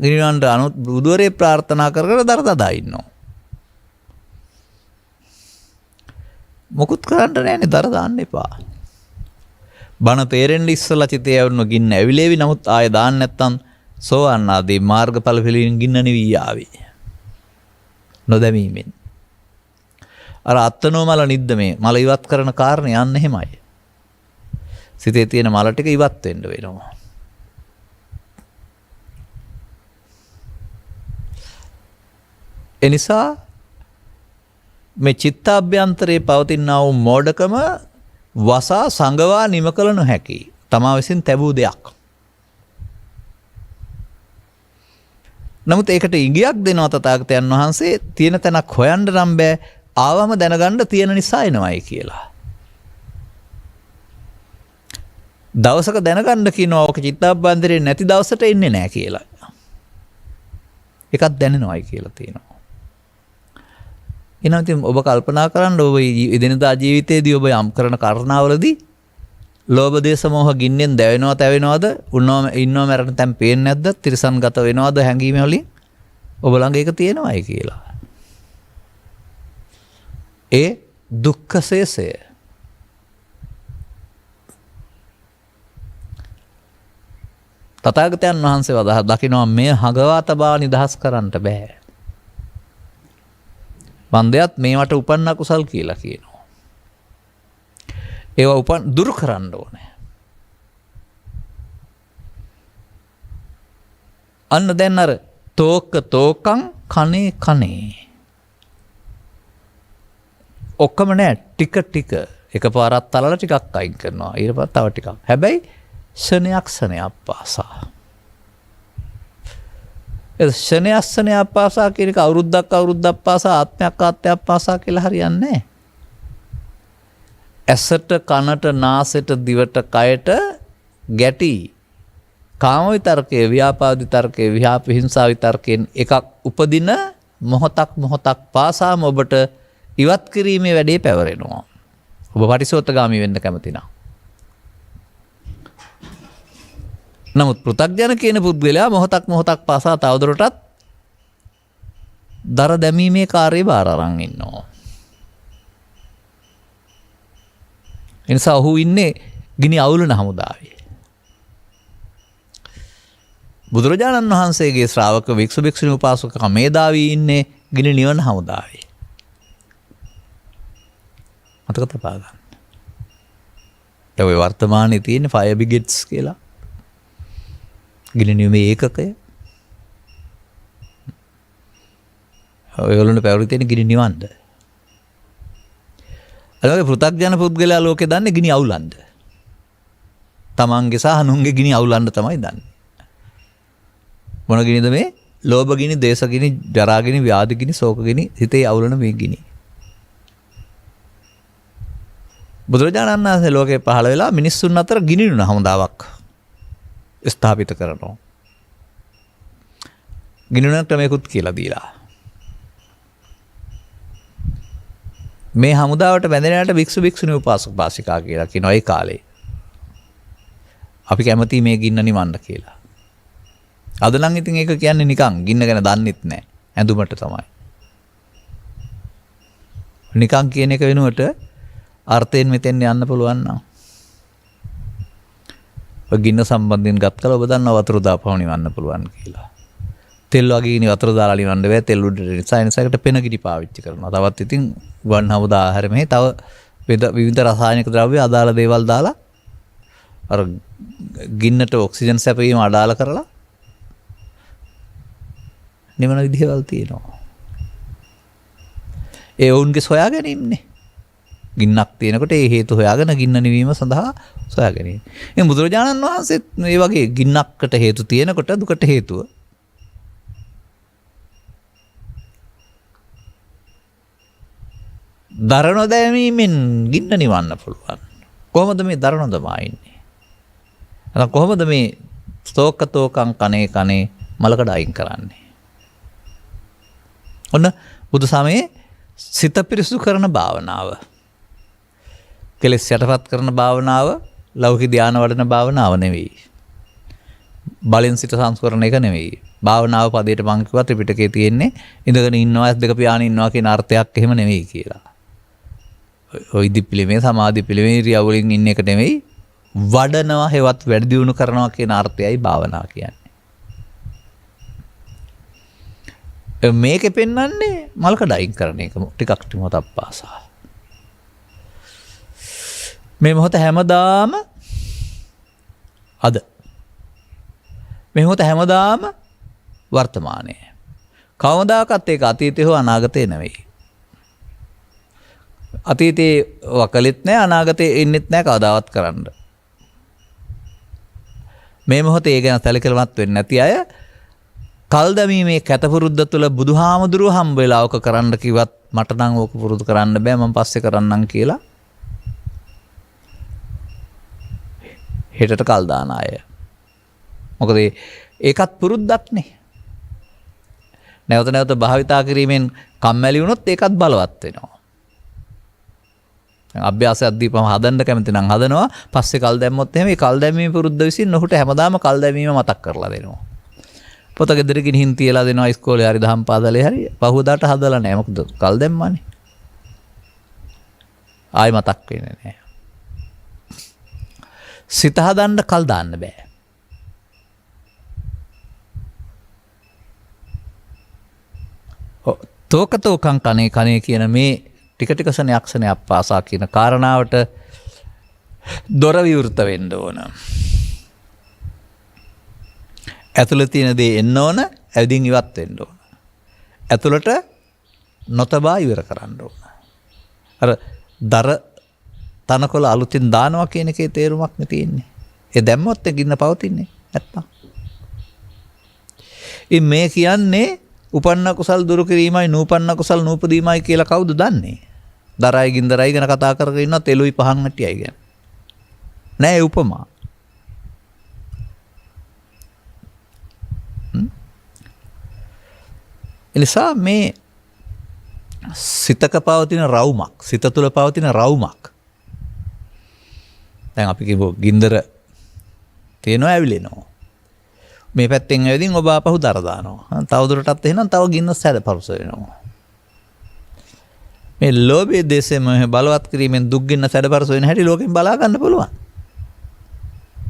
ගිනි නිවන්න බුදුරේ ප්‍රාර්ථනා කර කර දර දදා ඉන්නවා. මොකුත් කරන්න නැහැනේ, දර දාන්න එපා. බණ තේරෙන්න ඉස්සලා චිතේ යවන්න ගින්න ඇවිලේවි. නමුත් ආය දාන්න නැත්තම් සෝවාන් ආදී මාර්ගඵල පිළිවින් ගින්න නිවී ආවේ. නොදැමීමෙන්. අර අත්නෝමල නිද්ද මේ මල ඉවත් කරන කාරණේ යන්නේ එහෙමයි. සිතේ තියෙන මල ටික ඉවත් වෙන්න වෙනවා. එනිසා මේ චිත්තාභ්‍යන්තරයේ පවතිනා වූ මෝඩකම වසා සංගවා නිම කළ නොහැකි. තමා විසින් තැබූ දෙයක්. නමුත් ඒකට ඉඟියක් දෙනවා තථාගතයන් වහන්සේ. තියෙන තැනක් හොයන්න නම් බෑ, ආවම දැනගන්න තියෙන නිසා එනවයි කියලා. දවසක දැනගන්න කියනවා ඔක චිත්තාභ්‍යන්තරේ නැති දවසට එන්නේ නැහැ කියලා. එකක් දැනෙනවයි කියලා තියෙනවා. එහෙනම් ඉතින් ඔබ කල්පනා කරන්න, ඔබ එදිනදා ජීවිතයේදී ඔබ යම් කරන කාරණාවලදී ලෝභ දේශ මොහ ගින්නෙන් දැවෙනවා තැවෙනවද? ඉන්නව මරණ තැන් පේන්නේ නැද්ද? තිරසන්ගත වෙනවද හැඟීම වලින්? ඔබ ළඟ ඒක තියෙනවයි කියලා. ඒ දුක්ඛසේසය. තථාගතයන් වහන්සේ වදාහ දකිනවා මේ හඟවා තබා නිදහස් කරන්නට බෑ. වන්දයත් මේවට උපන්න කුසල් කියලා කියනවා. ඒවා උපන් දුරු කරන්න ඕනේ. අන්න දැන් අර තෝක තෝකං කනේ කනේ. ඔක්කොම නෑ ටික ටික එකපාරක් තලලා ටිකක් අයින් කරනවා. ඊට පස්සේ තව ටිකක්. හැබැයි ශනයක් පාසා. ඒ ශනයක් පාසා කියන එක අවුරුද්දක් පාසා ආත්මයක් පාසා කියලා හරියන්නේ නෑ. ඇසට කනට නාසයට දිවට කයට ගැටි කාම විතර්කයේ ව්‍යාපාද විතර්කයේ විහිංසා විතර්කයෙන් එකක් උපදින මොහොතක් පාසාම ඔබට ඉවත් කිරීමේ වැඩේ පැවරෙනවා. ඔබ පටිසෝතගාමී වෙන්න කැමති නම්. නමුත් පෘථග්ජන කියන පුද්ගලයා මොහොතක් පාසා තවදුරටත් දර දැමීමේ කාර්යය බාර අරන් ඉන්නවා. ඒ නිසා ඔහු ඉන්නේ ගිනි අවුලන හමුදාවේ. බුදුරජාණන් වහන්සේගේ ශ්‍රාවක වික්ෂු භික්ෂුණී උපාසක මේධාවී ඉන්නේ ගිනි නිවන හමුදාවේ. මතක තබා ගන්න. ඒ ඔය වර්තමානයේ තියෙන ෆයර් බ්‍රිගේඩ්ස් කියලා ගිනි නිවීමේ ඒකකය. ඔයගොල්ලන්ට පැවරි තියෙන ගිනි නිවන්න. අලෝගේ පෘථග්ජන පුද්ගලයා ලෝකේ දන්නේ ගිනි අවුලන්න. තමන්ගේ සහ අනුන්ගේ ගිනි අවුලන්න තමයි දන්නේ. මොන ගිනිද මේ? ලෝභ ගිනි, දේශ ගිනි, ජරා ගිනි, ව්‍යාධි ගිනි, ශෝක ගිනි, හිතේ අවුලන මේ ගිනි. බුදුරජාණන් වහන්සේ ලෝකේ පහළ වෙලා මිනිස්සුන් අතර ගිනිනුන හමුදාවක් ස්ථාපිත කරනවා. ගිනිනුන ක්‍රමයකුත් කියලා දීලා. මේ හමුදාවට බැඳෙනාට වික්ෂු භික්ෂුණී උපාසක පාසිකා කියලා කියනවා ඒ කාලේ. අපි කැමති මේ ගින්න නිවන්න කියලා. අද නම් ඉතින් ඒක කියන්නේ නිකන් ගින්න ගැන දන්නෙත් නැහැ. ඇඳුමට තමයි. නිකන් කියන එක වෙනුවට අර්ථයෙන් මෙතෙන් යන්න පුළුවන් නම්. ඔය ගින්න සම්බන්ධයෙන් ගත් කල ඔබ දන්නවා වතුර දාපුවම නිවන්න පුළුවන් කියලා. තෙල් වගේ ඉනි වතුර දාලා නිවන්න බෑ. තෙල් උඩට නිසා එනිසාකට පෙන කිඩි පාවිච්චි කරනවා. තවත් ඉතින් ගුවන් හමුදා ආහාර මෙහි තව විවිධ රසායනික ද්‍රව්‍ය අදාළ දේවල් දාලා අර ගින්නට ඔක්සිජන් සැපයීම අඩාල කරලා නිවන විදිහවල් තියෙනවා. ඒ ඔවුන්ගේ සොයා ගැනීමනේ. ගින්නක් තියෙනකොට ඒ හේතු හොයාගෙන ගින්න නිවීම සඳහා සොයා ගැනීම. ඉතින් බුදුරජාණන් වහන්සේත් මේ වගේ ගින්නක්කට හේතු තියෙනකොට දුකට හේතුව දරන දැමීමෙන් ගින්න නිවන්න පුළුවන්. කොහොමද මේ දරන දමා ඉන්නේ? නැත්නම් කොහොමද මේ තෝකං කනේ කනේ මලකඩ අයින් කරන්නේ? ඔන්න බුදු සමයේ සිත පිරිසුදු කරන භාවනාව. කෙලෙස් යටපත් කරන භාවනාව ලෞකික ධානය වඩන භාවනාව නෙවෙයි. බලෙන් සිත සංස්කරණ එක නෙවෙයි. භාවනාව පදයට මං කිව්වා ත්‍රිපිටකයේ තියෙන්නේ ඉඳගෙන ඉන්නවා ඇස් දෙක පියාගෙන ඉන්නවා කියන අර්ථයක් එහෙම නෙවෙයි කියලා. ඔය ඉදි පිළිමේ සමාධි පිළිමේ ඉරියව්වලින් ඉන්න එක නෙවෙයි වඩනවා හේවත් වැඩි දියුණු කරනවා කියන අර්ථයයි භාවනාව කියන්නේ. මේකෙ පෙන්වන්නේ මල්කඩ අයින් කරන එක ටිකක් මොහොතක් පාසා. මේ මොහොත හැමදාම අද. මේ මොහොත හැමදාම වර්තමානයේ. කවමදාකත් ඒක අතීතේ හෝ අනාගතේ නෙවෙයි. අතීතේ වකලෙත් නැහැ අනාගතේ ඉන්නෙත් නැහැ කවදාවත් කරන්න. මේ මොහොතේ ඒ ගැන සැලකිලිමත් වෙන්නේ නැති අය කල් දැමීමේ කැතපුරුද්ද තුළ බුදුහාමුදුරුව හම්බ වෙලා ඕක කරන්න කිව්වත් මට නම් ඕක පුරුදු කරන්න බෑ මම පස්සේ කරන්නම් කියලා හෙටට කල් දාන අය. මොකද ඒකත් පුරුද්දක්නේ. නැවත නැවත භාවිතා කිරීමෙන් කම්මැලි වුණොත් ඒකත් බලවත් වෙනවා. අභ්‍යාසයක් දීපම හදන්න කැමති නම් හදනවා. පස්සේ කල් දැම්මොත් එහෙම ඒ කල් දැමීමේ පුරුද්ද විසින් ඔහුට හැමදාම කල් දැමීම මතක් කරලා දෙනවා. පොත ගෙදර ගිහින් තියලා දෙනවා ඉස්කෝලේ හරි දහම් පාසලේ හරි පහුවදාට හදලා නැහැ. මොකද කල් දැම්මානේ. ආයි මතක් වෙන්නේ නැහැ. සිත හදන්න කල් දාන්න බෑ. තෝකතෝකං කනේ කනේ කියන මේ ටික ටික සනයක් සනයක් පාසා කියන කාරණාවට දොර විවෘත වෙන්න ඕන. ඇතුළේ තියෙන දේ එන්න ඕන, ඇවිදින් ඉවත් වෙන්න ඕන. ඇතුළට නොතබා ඉවර කරන්න ඕන. අර දර තනකොළ අලුතින් දානවා කියන එකේ තේරුමක් නේ තියෙන්නේ. ඒ දැම්මොත් ඒ ගින්න පවතින්නේ නැත්තම්. මේ කියන්නේ උපන්න කුසල් දුරු කිරීමයි නූපන්න කුසල් නූපදීමයි කියලා කවුද දන්නේ? දරයි ගින්දරයි ගැන කතා කරගෙන ඉන්නවා තෙලුයි පහන් හැටියයි ගැන. නෑ උපමා. එනිසා මේ සිතක පවතින රවුමක්, සිත තුළ පවතින රවුමක්. දැන් අපි කිව්ව ගින්දර තියෙනවා ඇවිලෙනවා. මේ පැත්තෙන් ඇවිදින් ඔබ ආපහු දර දානවා. තවදුරටත් එහෙනම් තව ගින්න සැඩපරුස වෙනවා. මේ ලෝභයේ දේශෙම බලවත් කිරීමෙන් දුක් ගින්න සැඩපරුස වෙන හැටි ලෝකෙන් බලා ගන්න පුළුවන්.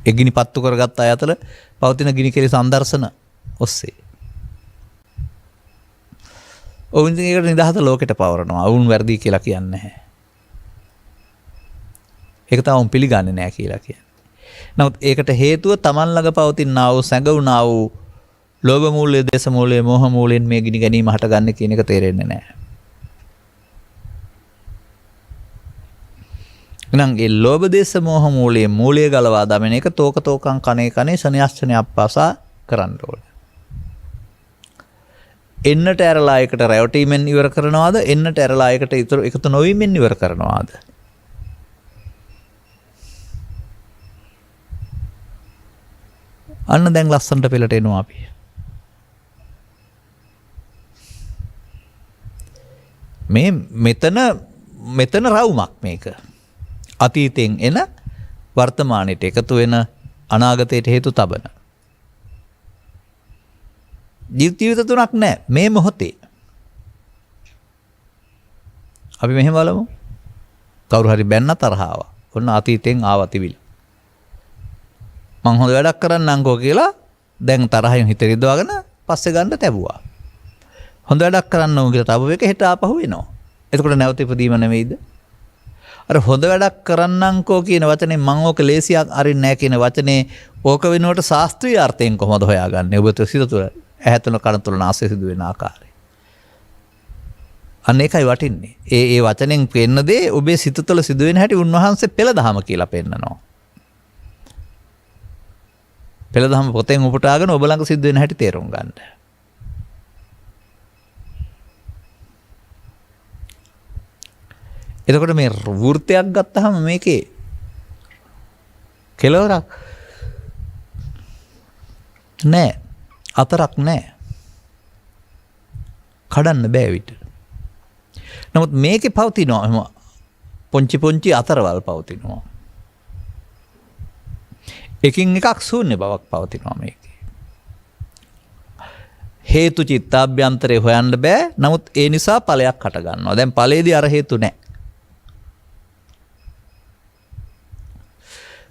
ඒ ගිනි පත්තු කරගත්ත අය අතර පවතින ගිනි කෙලි සම්දර්ශන ඔස්සේ. ඔවුන් ඉතින් ඒකට නිදහස ලෝකෙට පවරනවා. ඔවුන් වැරදි කියලා කියන්නේ නැහැ. ඒක තමයි පිළිගන්නේ නැහැ කියලා කියන්නේ. නමුත් ඒකට හේතුව Taman ළඟ පවතිනා වූ සැඟවුණා වූ ලෝභ මූලය, දේශ මූලය, මෝහ මූලයෙන් මේ ගිනි ගැනීම හටගන්නේ කියන එක තේරෙන්නේ නැහැ. එහෙනම් ඒ ලෝභ දේශ මෝහ මූලයේ මූලය ගලවා දමන එක තෝකතෝකං කනේ කනේ සනයස්චනේ අප්පාසා කරන්න ඕනේ. එන්නට ඇරලා එකට රැවටීමෙන් ඉවර කරනවාද? එන්නට ඇරලා එකට එකතු නොවීමෙන් ඉවර කරනවාද? අන්න දැන් ලස්සනට පෙළට එනවා අපි. මේ මෙතන රවුමක් මේක. අතීතයෙන් එන වර්තමානයට එකතු වෙන අනාගතයට හේතු තබන. ජීවිත තුනක් නැහැ මේ මොහොතේ. අපි මෙහෙම බලමු. කවුරු හරි බැන්න තරහාව. ඔන්න අතීතයෙන් ආව තිබිලා. මං හොඳ වැඩක් කරන්නම්කෝ කියලා දැන් තරහින් හිත රිදවගෙන පස්සේ ගන්න තැබුවා. හොඳ වැඩක් කරන්න ඕන කියලා තව එක හෙට ආපහු එනවා. එතකොට නැවත ඉපදීම නෙවෙයිද? අර හොඳ වැඩක් කරන්නම්කෝ කියන වචනේ මං ඕක ලේසියක් අරින්නේ නැහැ කියන වචනේ ඕක වෙනුවට ශාස්ත්‍රීය අර්ථයෙන් කොහොමද හොයාගන්නේ? ඔබ සිත තුළ ඇහැ තුළ කන තුළ නාසය සිදු වෙන ආකාරය. අන්න ඒකයි වටින්නේ. ඒ වචනෙන් පෙන්න දේ ඔබේ සිත තුළ සිදු වෙන හැටි උන්වහන්සේ පෙළ දහම කියලා පෙන්නනවා. පෙළ දහම පොතෙන් උපුටාගෙන ඔබ ළඟ සිද්ධ වෙන හැටි තේරුම් ගන්න. එතකොට මේ වෘත්තයක් ගත්තාම මේකේ කෙලවරක් නෑ, අතරක් නෑ, කඩන්න බෑ විතර. නමුත් මේකේ පවතිනවා එහෙම පොන්චි පොන්චි අතරවල් පවතිනවා. එකින් එකක් ශූන්‍ය බවක් පවතිනවා මේකේ. හේතු චිත්තාභ්‍යන්තරේ හොයන්න බෑ. නමුත් ඒ නිසා ඵලයක් හට ගන්නවා. දැන් ඵලයේදී අර හේතු නැහැ.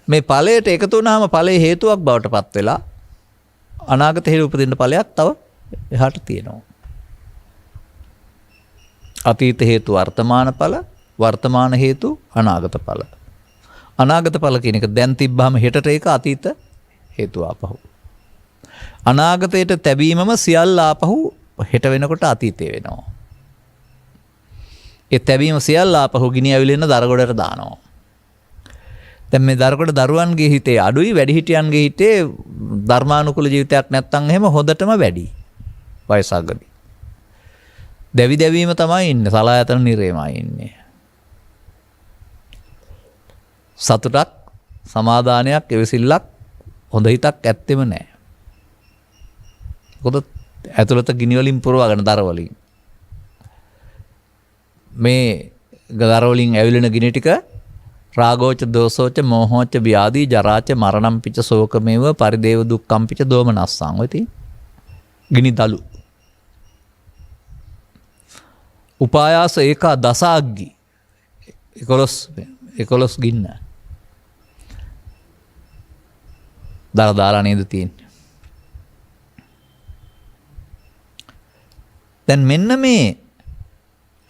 මේ ඵලයට එකතු වුණාම ඵලයේ හේතුවක් බවට පත් වෙලා අනාගත හේතු උපදින්න ඵලයක් තව එහාට තියෙනවා. අතීත හේතු වර්තමාන ඵල, වර්තමාන හේතු අනාගත ඵල. අනාගත ඵල කියන එක දැන් තිබ්බහම හෙටට ඒක අතීත හේතු ආපහු. අනාගතයට තැබීමම සියල්ල ආපහු හෙට වෙනකොට අතීතේ වෙනවා. ඒ තැබීම සියල්ල ආපහු ගිනි ඇවිලෙන දරගොඩට දානවා. දැන් මේ දරගොඩ දරුවන්ගේ හිතේ අඩුයි, වැඩිහිටියන්ගේ හිතේ ධර්මානුකූල ජීවිතයක් නැත්තම් එහෙම හොඳටම වැඩි. වයසකදී. දැවි දැවීම තමයි ඉන්නේ. සලායතන නිරේමයි ඉන්නේ. සතුටක්, සමාදානයක්, එවිසිල්ලක්, හොඳ හිතක් ඇත්තෙම නැහැ. මොකද ඇතුළත ගිනි වලින් පුරවගෙන දර වලින්. මේ දර වලින් ඇවිලෙන ගිනි ටික රාගෝච දෝසෝච මෝහෝච ව්‍යාධි ජරාච මරණම් පිච ශෝකමේව පරිදේව දුක්ඛම් පිච දෝමනස්සං ඔය තියෙන ගිනි දලු. උපායාස ඒකා දසාග්ගි 11 ගින්න. දාලා නේද තියෙන්නේ. දැන් මෙන්න මේ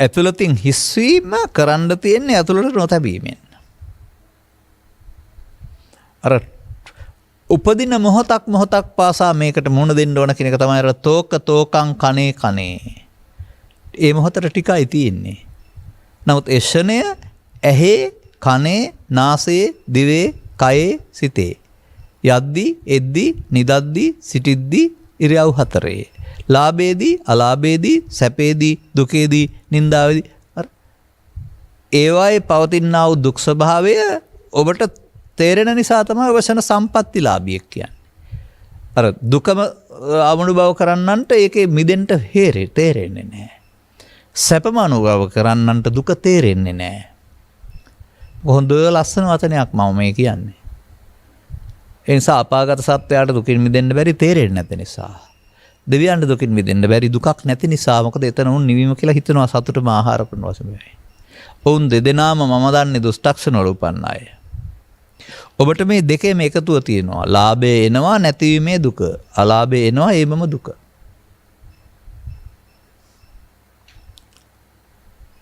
ඇතුළතින් හිස්වීම කරන්න තියෙන්නේ ඇතුළට නොතැබීමෙන්. අර උපදින මොහොතක් පාසා මේකට මුහුණ දෙන්න ඕන කියන එක තමයි අර තෝකං කනේ කනේ. ඒ මොහොතට ටිකයි තියෙන්නේ. නමුත් ඒ ෂණය ඇහි කනේ නාසයේ දිවේ කයේ සිතේ යද්දි එද්දි නිදද්දි සිටිද්දි ඉරියව් හතරේ ලාභේදී අලාභේදී සැපේදී දුකේදී නින්දාවේදී ඒවායේ පවතිනා වූ දුක් ස්වභාවය ඔබට තේරෙන නිසා තමයි වසන සම්පත්තිලාභියෙක් කියන්නේ. අර දුකම අනුභව කරන්නන්ට ඒකේ මිදෙන්න තේරෙන්නේ නැහැ. සැපම අනුභව කරන්නන්ට දුක තේරෙන්නේ නැහැ. හොඳ ලස්සන වචනයක් මම මේ කියන්නේ. ඒ නිසා අපාගත සත්වයාට දුකින් මිදෙන්න බැරි තේරෙන්නේ නැති නිසා. දෙවියන්ට දුකින් මිදෙන්න බැරි දුකක් නැති නිසා මොකද එතන උන් නිවීම කියලා හිතනවා සතුටම ආහාර කරන වශයෙන්. ඔවුන් දෙදෙනාම මම දන්නේ දුෂ්ටක්ෂණ වල උපන්න අය. ඔබට මේ දෙකේම එකතුව තියෙනවා. ලාභය එනවා නැතිවීමේ දුක. අලාභය එනවා ඒමම දුක.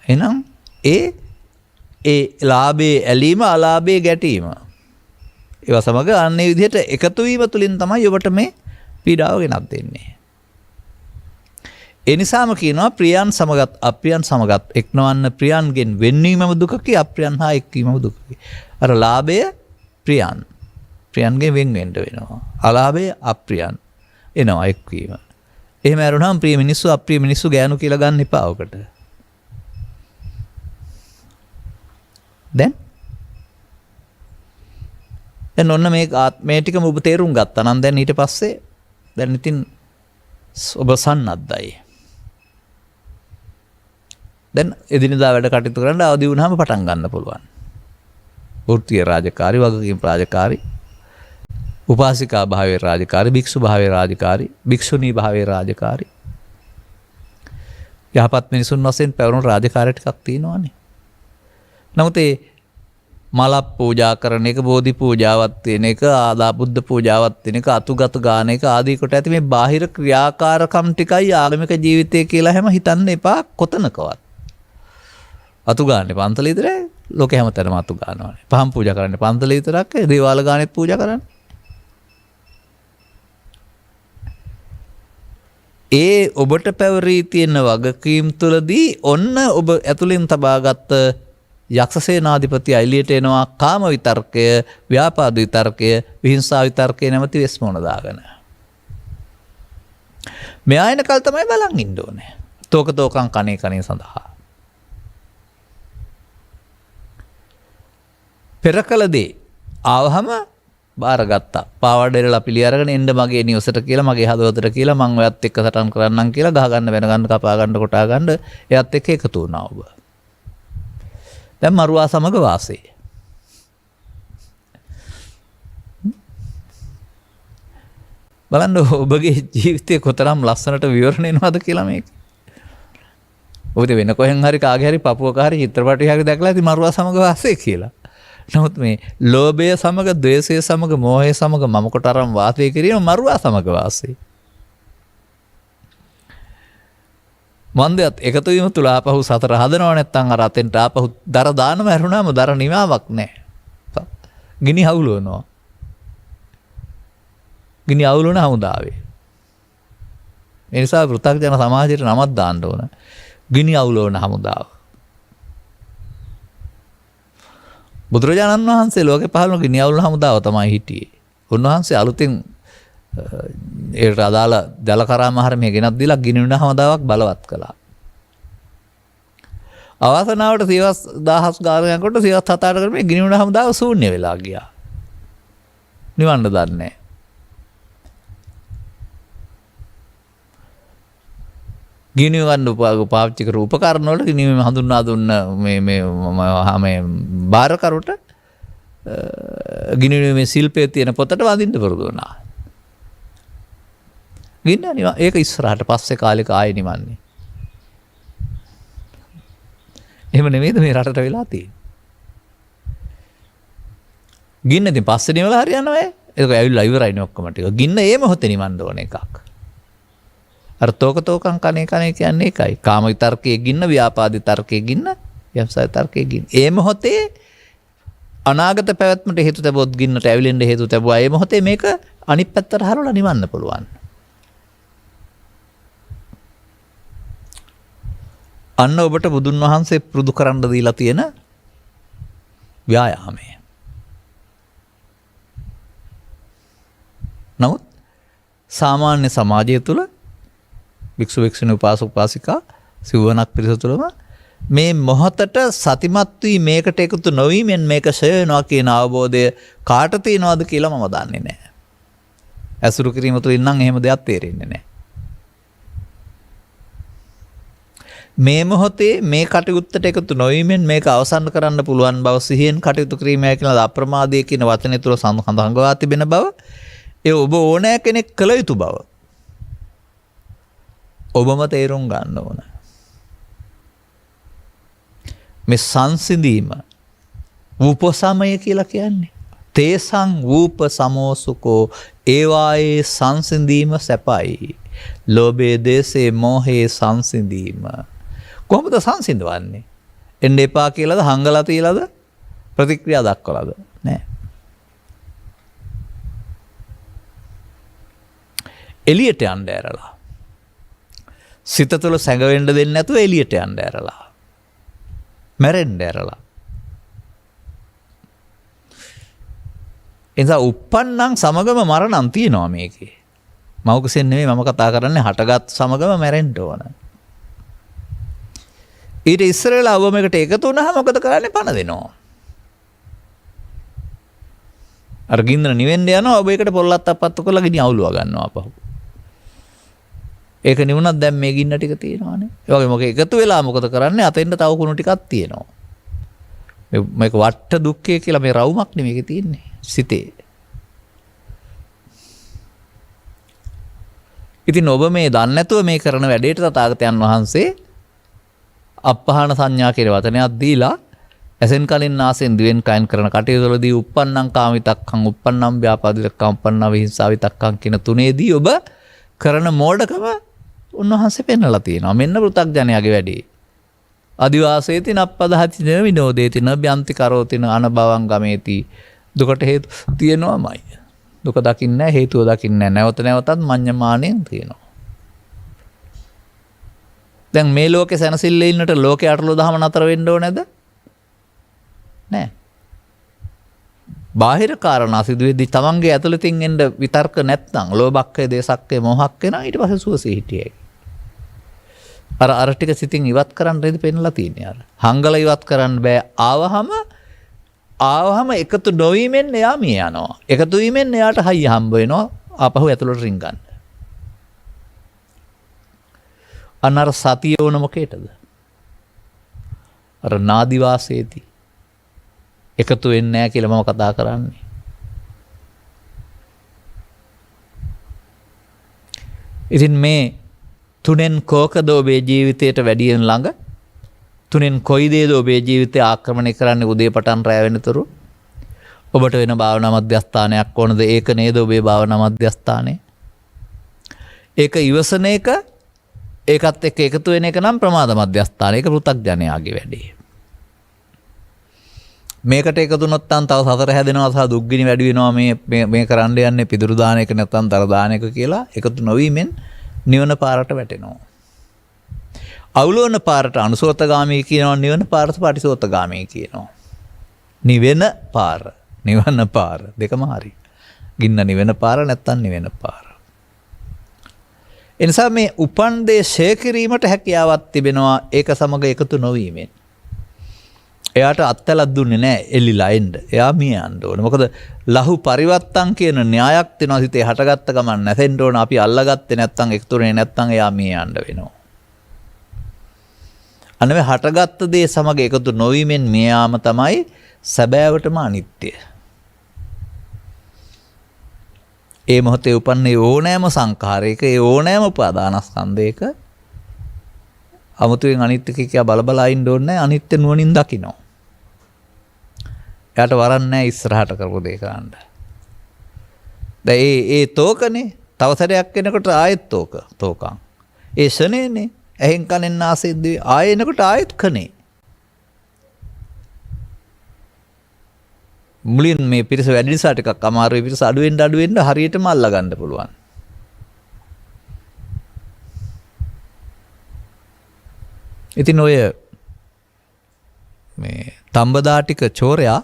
එහෙනම් ඒ ලාභයේ ඇලීම අලාභයේ ගැටීම ඒවා සමග අන්නේ විදිහට එකතු වීම තුලින් තමයි ඔබට මේ පීඩාව ගෙනත් දෙන්නේ. ඒ නිසාම කියනවා ප්‍රියයන් සමගත් අප්‍රියයන් සමගත් එක්නවන්න ප්‍රියයන්ගෙන් වෙන්වීමම දුකකි අප්‍රියයන් හා එක්වීමම දුකකි. අර ලාභය ප්‍රියයන්ගෙන් වෙන් වෙන්න වෙනවා. අලාභය අප්‍රියයන් එනවා එක්වීම. එහෙම ඇරුණාම ප්‍රිය මිනිස්සු අප්‍රිය මිනිස්සු ගෑනු කියලා ගන්න එපා ඔකට. දැන් ඔන්න මේ ටිකම ඔබ තේරුම් ගත්තා නම් දැන් ඊට පස්සේ දැන් ඉතින් ඔබ සන්නද්ධයි. දැන් එදිනදා වැඩ කටයුතු කරන්න අවදි වුණාම පටන් ගන්න පුළුවන්. වෘත්තීය රාජකාරී, වගකීම් රාජකාරී, උපාසිකා භාවයේ රාජකාරී, භික්ෂු භාවයේ රාජකාරී, භික්ෂුණී භාවයේ රාජකාරී. යහපත් මිනිසුන් වශයෙන් පැවරුණු රාජකාරී ටිකක් තියෙනවානේ. නමුත් ඒ මලක් පූජා කරන එක, බෝධි පූජාවක් තියෙන එක, ආදා බුද්ධ පූජාවක් තියෙන එක, අතුගත ගාන එක ආදී කොට ඇති මේ බාහිර ක්‍රියාකාරකම් ටිකයි ආගමික ජීවිතය කියලා හැම හිතන්න එපා කොතනකවත්. අතු ගාන්නේ පන්සල විතරයි. ලෝකේ හැමතැනම අතු ගන්නවානේ. පහන් පූජා කරන්නේ පන්සල විතරක්. දේවාල ගානෙත් පූජා කරන්නේ. ඒ ඔබට පැවරී තියෙන වගකීම් තුළදී ඔන්න ඔබ ඇතුළෙන් තබාගත්ත යක්ෂසේනාධිපති එළියට එනවා කාම විතර්කය, ව්‍යාපාද විතර්කය, විහිංසා විතර්කය නැමැති වෙස්මොන දාගෙන. මෙයා එනකල් තමයි බලන් ඉන්න ඕනේ. තෝකං කනේ කනේ සඳහා. පෙර කළ දේ ආවහම බාරගත්තා. පාවඩේරලා පිළි අරගෙන එන්න මගේ නිවසට කියලා, මගේ හදවතට කියලා, මං ඔයත් එක්ක සටන් කරන්නම් කියලා ගහ ගන්න, වෙන ගන්න, කපා ගන්න, කොටා ගන්න එයත් එක්ක එකතු වුණා ඔබ. දැන් මරුවා සමග වාසය. බලන්න ඔබගේ ජීවිතේ කොතරම් ලස්සනට විවරණය වෙනවද කියලා මේක. ඔබට වෙන කොහෙන් හරි කාගේ හරි පපුවක හරි චිත්‍රපටයක් හරි දැකලා ඉතින් මරුවා සමග වාසය කියලා. නමුත් මේ ලෝභය සමග, ද්වේෂය සමග, මෝහය සමග මම කොතරම් වාසය කිරීම මරුවා සමග වාසය. මන්දයත් එකතු වීම තුළ ආපහු සතර හදනව නැත්නම් අර අතෙන්ට ආපහු දර දානම ඇරුණාම දර නිමාවක් නැහැ. ගිනි අවුලනවා. ගිනි අවුලන හමුදාවේ. ඒ නිසා පෘථග්ජන සමාජයට නමක් දාන්න ඕන. ගිනි අවුලන හමුදාව. බුදුරජාණන් වහන්සේ ලෝකේ පහළ වුණු ගිනි අවුලන හමුදාව තමයි හිටියේ. උන්වහන්සේ අලුතින් ඒට අදාළ ජලකරා මහරමය ගෙනත් දීලා ගිනි උන හමුදාවක් බලවත් කළා. අවසනාවට සියවස් 1000 ගානකට සියවස් 7-8 කරේ ගිනි උන හමුදාව ශූන්‍ය වෙලා ගියා. නිවන්න දන්නේ නැහැ. ගිනි ගන්න පාවිච්චි කර උපකරණ වල ගිනි හඳුන්වා දුන්න මේ බාරකරුට ගිනි මේ ශිල්පයේ තියෙන පොතට වඳින්න පුරුදු වුණා. ගින්න නිවා ඒක ඉස්සරහට පස්සේ කාලෙක ආයෙ නිවන්නේ. එහෙම නෙමෙයිද මේ රටට වෙලා තියෙන්නේ. ගින්න ඉතින් පස්සේ නිවලා හරියනවා ඒක ඇවිල්ලා ඉවරයිනේ ඔක්කොම ටික. ගින්න ඒ මොහොතේ නිවන්න ඕන එකක්. අර තෝකං කනේ කියන්නේ ඒකයි. කාම විතර්කයේ ගින්න, ව්‍යාපාද විතර්කයේ ගින්න, ව්‍යවසාය විතර්කයේ ගින්න. ඒ මොහොතේ අනාගත පැවැත්මට හේතු තැබුවොත් ගින්නට ඇවිලෙන්න හේතු තැබුවා. ඒ මොහොතේ මේක අනිත් පැත්තට හරවලා නිවන්න පුළුවන්. අන්න ඔබට බුදුන් වහන්සේ පුරුදු කරන්න දීලා තියෙන ව්‍යායාමය. නමුත් සාමාන්‍ය සමාජය තුළ භික්ෂු භික්ෂුණී උපාසක උපාසිකා සිව්වනක් පිරිස තුළම මේ මොහොතට සතිමත් වී මේකට එකතු නොවීමෙන් මේක ෂය වෙනවා කියන අවබෝධය කාට තියෙනවද කියලා මම දන්නේ නැහැ. ඇසුරු කිරීම තුළින් නම් එහෙම දෙයක් තේරෙන්නේ නැහැ. මේ මොහොතේ මේ කටයුත්තට එකතු නොවීමෙන් මේක අවසන් කරන්න පුළුවන් බව සිහියෙන් කටයුතු කිරීමයි කියලා අප්‍රමාදයේ කියන වචනේ තුල සඳහන්වා තිබෙන බව, ඒ ඔබ ඕනෑ කෙනෙක් කළ යුතු බව ඔබම තේරුම් ගන්න ඕන. මේ සංසිඳීම වූපසමය කියලා කියන්නේ තේසං වූප සමෝසුකෝ ඒවායේ සංසිඳීම සැපයි. ලෝභයේ දේශේ මෝහයේ සංසිඳීම. කොහොමද සංසිඳවන්නේ? එන්න එපා කියලාද, හංගලා තියලාද, ප්‍රතික්‍රියා දක්වලාද? නෑ. එළියට යන්න ඇරලා. සිත තුළ සැඟවෙන්න දෙන්නේ නැතුව එළියට යන්න ඇරලා. මැරෙන්න ඇරලා. එනිසා උප්පන්නං සමගම මරණං තියෙනවා මේකේ. මෞකසෙන් නෙමෙයි මම කතා කරන්නේ හටගත් සමගම මැරෙන්න ඕන. ඊට ඉස්සරලා ඔබ මේකට එකතු වුණාම මොකද කරන්නේ? පණ දෙනවා. අර ගින්දර නිවෙන්න යනවා, ඔබ ඒකට පොල්ලත් අපත්තු කරලා ගිනි අවුලව ගන්නවා අපහු. ඒක නිවුණත් දැන් මේ ගින්න ටික තියෙනවානේ. ඒ වගේ මොකද එකතු වෙලා මොකද කරන්නේ? අතෙන්ට තව කුණු ටිකක් තියෙනවා. මේක වට්ට දුක්ඛය කියලා මේ රවුමක් නෙමෙයි මේකේ තියෙන්නේ. සිතේ. ඉතින් ඔබ මේ දන්නේ නැතුව මේ කරන වැඩේට තථාගතයන් වහන්සේ අපහාන සංඥා කියන වචනයක් දීලා ඇසෙන් කලින් නාසෙන් දිවෙන් කයින් කරන කටයුතුවලදී uppannam කාමිතක්ඛං uppannam ව්‍යාපාදිතක්ඛං uppannam විහිංසාවිතක්ඛං කියන තුනේදී ඔබ කරන මෝඩකම උන්වහන්සේ පෙන්වලා තියෙනවා. මෙන්න පෘථග්ජනයාගේ වැඩේ. අදිවාසේති නප්පදහති න විනෝදේති න බ්‍යන්ති කරෝති න අනභවං ගමේති. දුකට හේතු තියෙනවාමයි. දුක දකින්නේ නැහැ, හේතුව දකින්නේ නැහැ. නැවත නැවතත් මඤ්ඤමාණයෙන් තියෙනවා. දැන් මේ ලෝකේ සැනසෙල්ල ඉන්නට ලෝකේ අටලෝ දහම නතර වෙන්න ඕනේද? නෑ. බාහිර කාරණා සිදුවේදී තමන්ගේ ඇතුළතින් එන්න විතර්ක නැත්නම් ලෝභක්කය, දේශක්කය, මොහක්කය නම් ඊට පස්සේ සුවසේ හිටියයි. අර ටික සිතින් ඉවත් කරන්න රෙදි පෙන්නලා තියෙන්නේ අර. හංගල ඉවත් කරන්න බෑ. ආවහම එකතු නොවීමෙන් එයා මිය යනවා. එකතු වීමෙන් එයාට හයිය හම්බ වෙනවා. ආපහු ඇතුළට රින් ගන්න. අනර සතිය ඕන මොකේටද? අර නාදිවාසේදී එකතු වෙන්නේ නැහැ කියලා මම කතා කරන්නේ. ඉතින් මේ තුනෙන් කෝකද ඔබේ ජීවිතයට වැඩියෙන් ළඟ? තුනෙන් කොයි දේද ඔබේ ජීවිතය ආක්‍රමණය කරන්නේ උදේ පටන් රැ වෙනතුරු? ඔබට වෙන භාවනා මධ්‍යස්ථානයක් ඕනද? ඒක නේද ඔබේ භාවනා මධ්‍යස්ථානය? ඒක ඉවසන එක, ඒකත් එක්ක එකතු වෙන එක නම් ප්‍රමාද මධ්‍යස්ථානය. ඒක පෘථග්ජනයාගේ වැඩේ. මේකට එකතු වුණොත් තව සතර හැදෙනවා සහ දුක්ගිනි වැඩි වෙනවා. මේ කරන්න යන්නේ පිදුරු දාන එක නැත්නම් තර දාන එක කියලා එකතු නොවීමෙන් නිවන පාරට වැටෙනවා. අවුලවන පාරට අනුසෝතගාමී කියනවා, නිවන පාරට පටිසෝතගාමී කියනවා. නිවෙන පාර, නිවන පාර දෙකම හරි. ගින්න නිවෙන පාර නැත්නම් නිවෙන පාර. එනිසා මේ උපන් දේ ෂය කිරීමට හැකියාවක් තිබෙනවා ඒක සමග එකතු නොවීමෙන්. එයාට අත්හැලක් දුන්නේ නැහැ එල්ලිලා එන්න. එයා මිය යන්න ඕනේ. මොකද ලහු පරිවත්තං කියන න්‍යායක් තියෙනවා සිතේ හටගත්ත ගමන් නැසෙන්න ඕන. අපි අල්ලගත්තේ නැත්නම් එකතුනේ නැත්නම් එයා මිය යන්න වෙනවා. අන්න මේ හටගත්ත දේ සමග එකතු නොවීමෙන් මිය යාම තමයි සැබෑවටම අනිත්‍ය. ඒ මොහොතේ උපන්නේ ඕනෑම සංඛාරයක, ඒ ඕනෑම උපාදානස්කන්ධයක අමුතුවෙන් අනිත්‍ය කියා බලබලා ඉන්න ඕනේ නැහැ. අනිත්‍ය නුවණින් දකින්න. එයාට වරන් නැහැ ඉස්සරහට කරපු දේ කරන්න. දැන් ඒ තෝකනේ තව සැරයක් එනකොට ආයෙත් තෝකං. ඒ ශනේනේ ඇහෙන් කනෙන් නාසයෙන් දිවෙන් ආයෙ එනකොට ආයෙත් කනේ. මුලින් මේ පිරිස වැඩි නිසා ටිකක් අමාරුයි පිරිස අඩු වෙන්න හරියටම අල්ලා ගන්න පුළුවන්. ඉතින් ඔය මේ තඹදාටික චෝරයා